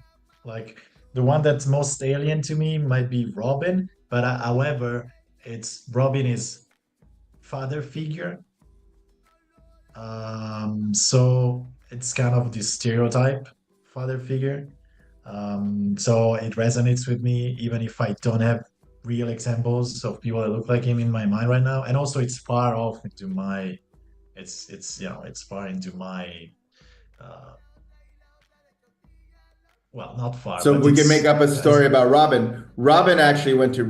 like the one that's most alien to me might be Robin, but however, it's Robin is father figure. So it's kind of the stereotype father figure. So it resonates with me, even if I don't have real examples of people that look like him in my mind right now. And also, it's far off into my, it's it's far into my, uh, well, not far, So but we can make it's up a as story about Robin. Robin actually went to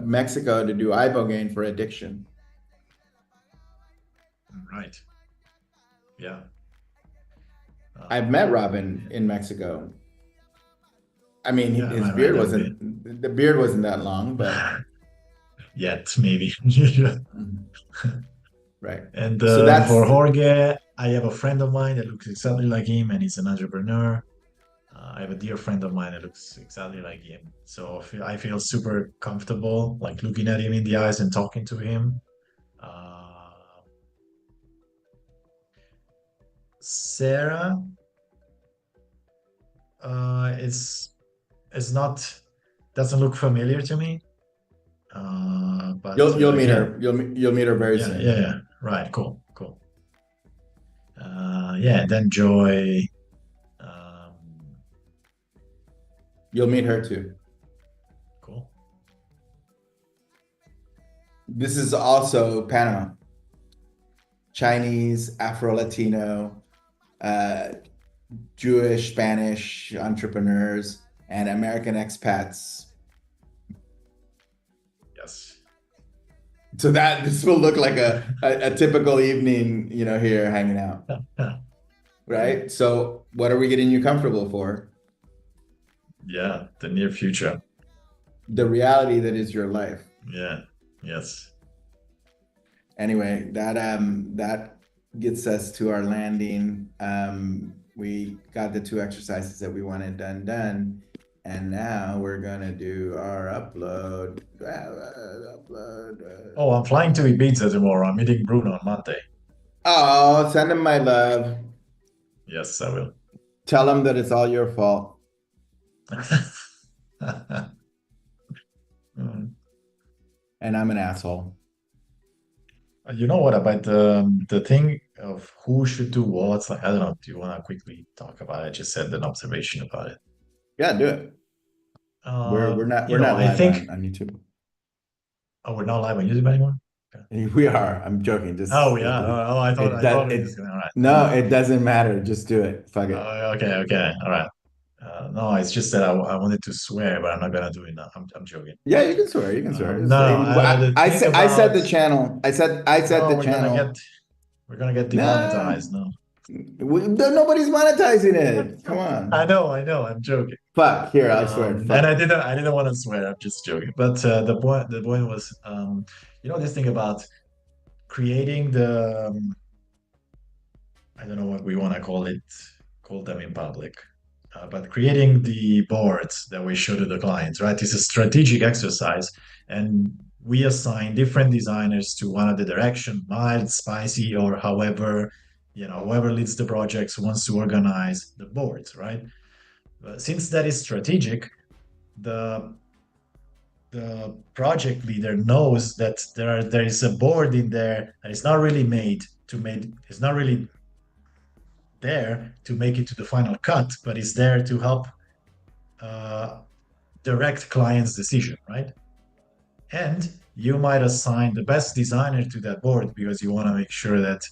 Mexico to do ibogaine for addiction. right, yeah, I've met yeah, Robin in Mexico. I mean, yeah, his right, beard that'll be wasn't the beard wasn't that long, but yet maybe. right. And So for that's Jorge, I have a friend of mine that looks exactly like him, and he's an entrepreneur. I have a dear friend of mine that looks exactly like him. So I feel super comfortable, like looking at him in the eyes and talking to him. Uh, Sarah is not doesn't look familiar to me. But you'll meet again, her. You'll meet her very yeah, yeah, soon. yeah. Right, cool, cool. Yeah, and then Joy. Um, You'll meet her too. cool. This is also Panama. Chinese, Afro-Latino, uh, Jewish, Spanish entrepreneurs, and American expats. Yes. So that this will look like a typical evening, here hanging out, right? So what are we getting you comfortable for? Yeah, the near future. The reality that is your life. Yeah. Yes. Anyway, that gets us to our landing. We got the two exercises that we wanted done, and now we're gonna do our upload. Upload. Oh, I'm flying to Ibiza tomorrow. I'm meeting Bruno on Monday. Oh, send him my love. Yes, I will. Tell him that it's all your fault, Mm. and I'm an asshole. You know what about the thing of who should do what? Like, I don't know. Do you want to quickly talk about it? I just said an observation about it. Yeah, do it. We're not we're not I live think. on YouTube. Oh, we're not live on YouTube anymore. Okay. We are. I'm joking. Oh Just yeah. Oh, it I thought does it it. was gonna. All right. No, it doesn't matter. Just do it. Fuck it. Oh, okay. Okay. All right. No, it's just that I wanted to swear, but I'm not gonna do it now. I'm joking. Yeah, you can swear. You can swear. No, the thing I said about the channel. I said no, the channel. we're gonna get No, demonetized. No, nobody's monetizing it. Come on. I know, I'm joking. Fuck. Here, I swear. And Fuck. I didn't want to swear. I'm just joking. But the point was, this thing about creating I don't know what we want to call them in public, but creating the boards that we show to the clients, right? It's a strategic exercise, and we assign different designers to one of the direction, mild, spicy, or however, whoever leads the projects wants to organize the boards, right? But since that is strategic, the the project leader knows that there is a board in there that is not really it's not really there to make it to the final cut, but is there to help uh, direct client's decision, right? And you might assign the best designer to that board because you want to make sure that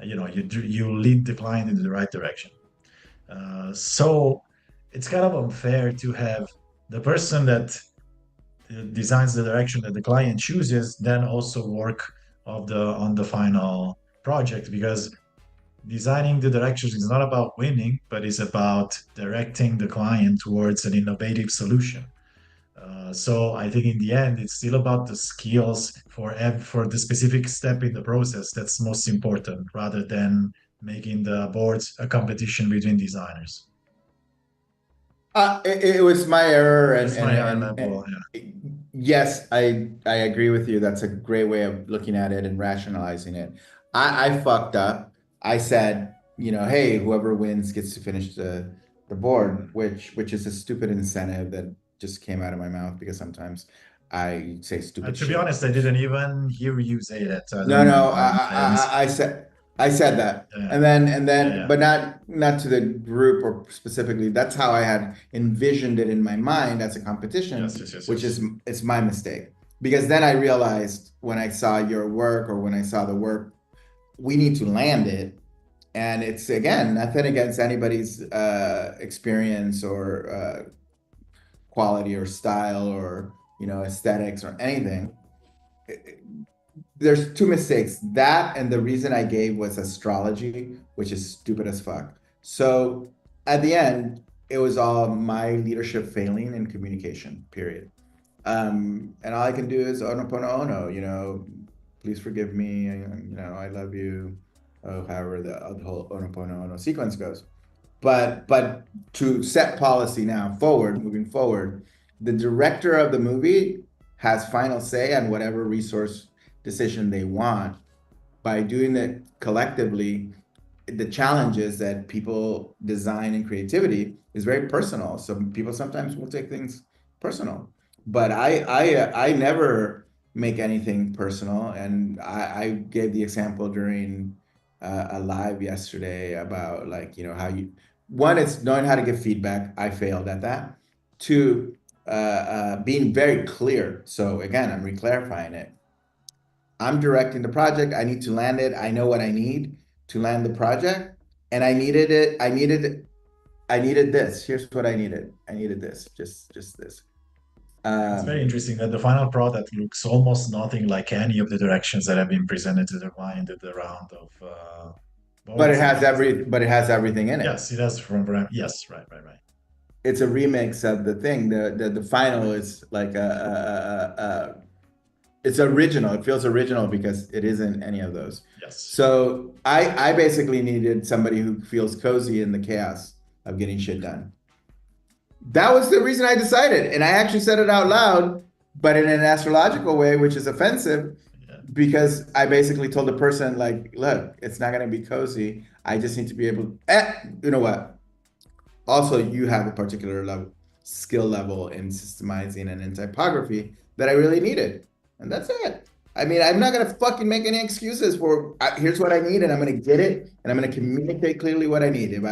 you lead the client in the right direction. So it's kind of unfair to have the person that designs the direction that the client chooses then also work on the final project because designing the directions is not about winning, but it's about directing the client towards an innovative solution. So I think in the end, it's still about the skills for the specific step in the process that's most important, rather than making the boards a competition between designers. It was my error, That's my high level. yes, I agree with you. That's a great way of looking at it and rationalizing it. I fucked up. I said, hey, whoever wins gets to finish the board, which is a stupid incentive that just came out of my mouth because sometimes I say stupid To be shit. honest, I didn't even hear you say that. I No, don't know. no, I missed. I said that, Yeah, and then, yeah, but not to the group or specifically. That's how I had envisioned it in my mind as a yes, competition, yes, yes, which is yes. it's my mistake because then I realized when I saw your work or when I saw the work, we need to land it, and it's again nothing against anybody's experience or quality or style or aesthetics or anything. There's two mistakes. That and the reason I gave was astrology, which is stupid as fuck. So at the end, it was all my leadership failing in communication, period. And all I can do is ono, please forgive me, I love you, however the whole ono sequence goes. But to set policy now forward, moving forward, the director of the movie has final say on whatever resource decision they want. By doing it collectively, the challenge is that people design and creativity is very personal. So people sometimes will take things personal, but I never make anything personal. And I gave the example during a live yesterday about like how you one it's knowing how to give feedback. I failed at that. Two, being very clear. So again, I'm reclarifying it. I'm directing the project. I need to land it. I know what I need to land the project. And I needed it. I needed this. Here's what I needed. I needed this. Just this. It's very Um, interesting that the final product looks almost nothing like any of the directions that have been presented to the client at the round of boards that he designed. but it has everything in it. Yes, it has from yes, right, right, right. It's a remix of the thing. The final is like it's original. It feels original because it isn't any of those. Yes. So I basically needed somebody who feels cozy in the chaos of getting shit done. That was the reason I decided. And I actually said it out loud, but in an astrological way, which is offensive Yeah. because I basically told the person, like, look, it's not going to be cozy. I just need to be able, you know what? Also, you have a particular skill level in systemizing and in typography that I really needed. And that's it. I mean, I'm not going to fucking make any excuses for here's what I need and I'm going to get it and I'm going to communicate clearly what I need. If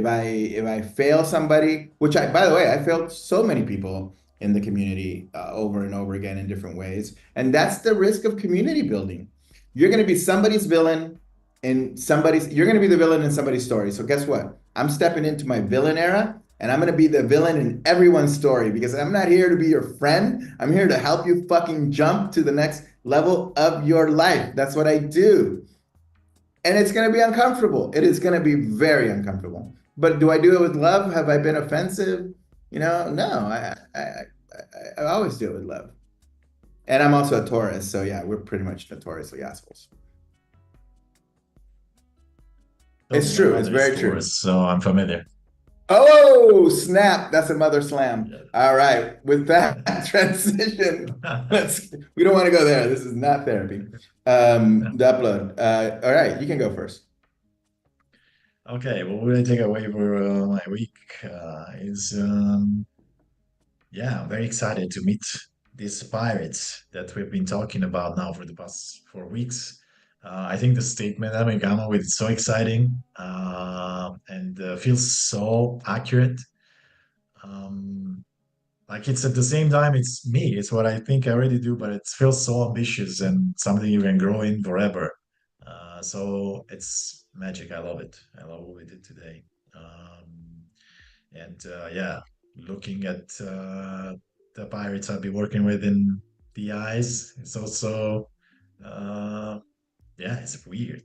I fail somebody, which by the way, I failed so many people in the community over and over again in different ways. And that's the risk of community building. You're going to be somebody's villain you're going to be the villain in somebody's story. So guess what? I'm stepping into my villain era and I'm going to be the villain in everyone's story because I'm not here to be your friend. I'm here to help you fucking jump to the next level of your life. That's what I do. And it's going to be uncomfortable. It is going to be very uncomfortable. But do I do it with love? Have I been offensive? No. I always do it with love. And I'm also a Taurus. So yeah, we're pretty much notoriously assholes. Also, It's my true. It's mother is very true. Taurus, so I'm familiar. Oh, snap. That's a mother slam. Yeah. All right. With that transition, we don't want to go there. This is not therapy. The upload. All right. You can go first. Okay, what would I take away for my week? Is yeah, I'm very excited to meet these pirates that we've been talking about now for the past 4 weeks. I think the statement that we come up with is so exciting and feels so accurate. Um, like it's at the same time, it's me. It's what I think I already do, but it feels so ambitious and something you can grow in forever. So it's magic. I love it. I love what we did today. And yeah, looking at the pirates I'll be working with in the eyes, it's also, uh, yeah, it's weird.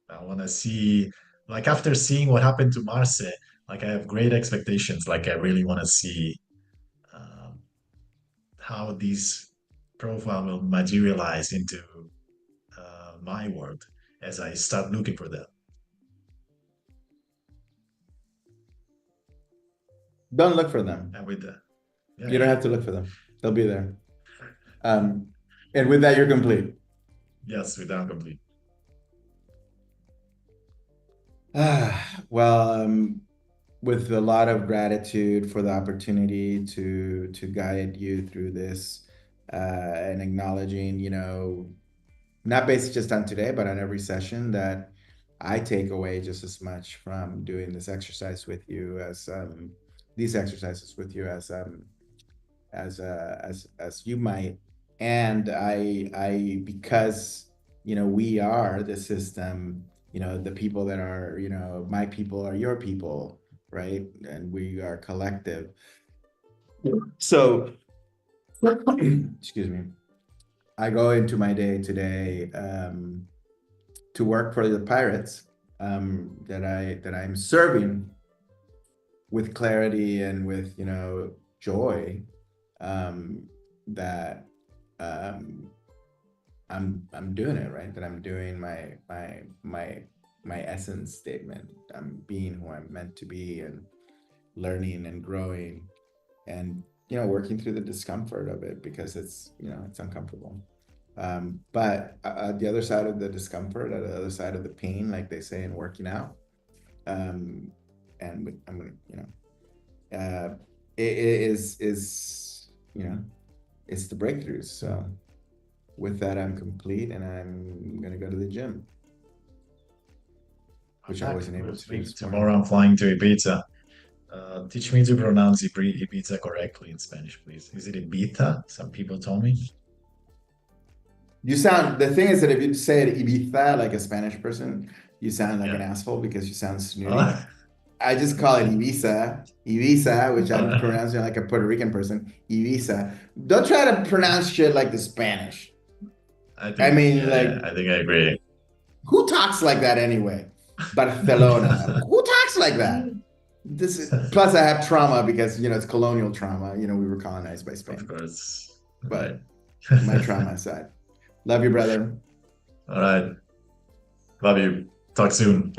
I want to see, like after seeing what happened to Marse, like I have great expectations. Like I really want to see um, how these profile will materialize into my world as I start looking for them. Don't look for them. And with that, yeah, You don't yeah, have to look for them. They'll be there. Um, and with that, you're complete. yes, with that complete. Well, with a lot of gratitude for the opportunity to guide you through this, and acknowledging, not based just on today, but on every session, that I take away just as much from doing this exercise with you as these exercises with you as you might. And I because we are the system, the people that are, my people are your people, right? And we are collective. So excuse me, I go into my day today to work for the pirates, that I'm serving with clarity and with joy, that um, I'm doing it right. That I'm doing my essence statement. I'm being who I'm meant to be, and learning and growing, and working through the discomfort of it, because it's uncomfortable. But the other side of the discomfort, the other side of the pain, like they say in working out, um, and I'm gonna, it is it's the breakthroughs. So with that, I'm complete, and I'm gonna go to the gym, which I wasn't able to do this Tomorrow morning. I'm flying to Ibiza. Teach me to pronounce Ibiza correctly in Spanish, please. Is it Ibiza? Some people told me. The thing is that if you say it Ibiza like a Spanish person, you sound like an Yeah. asshole because you sound snooty. Uh, I just call it Ibiza, which I'm pronouncing like a Puerto Rican person, Ibiza. Don't try to pronounce shit like the Spanish. I I think, mean, yeah, yeah, like, I think I agree. who talks like that anyway? Barcelona. Who talks like that? Plus I have trauma because, it's colonial trauma. We were colonized by Of Spain. course. Right. But my trauma aside. Love you, brother. All right. Love you. Talk soon.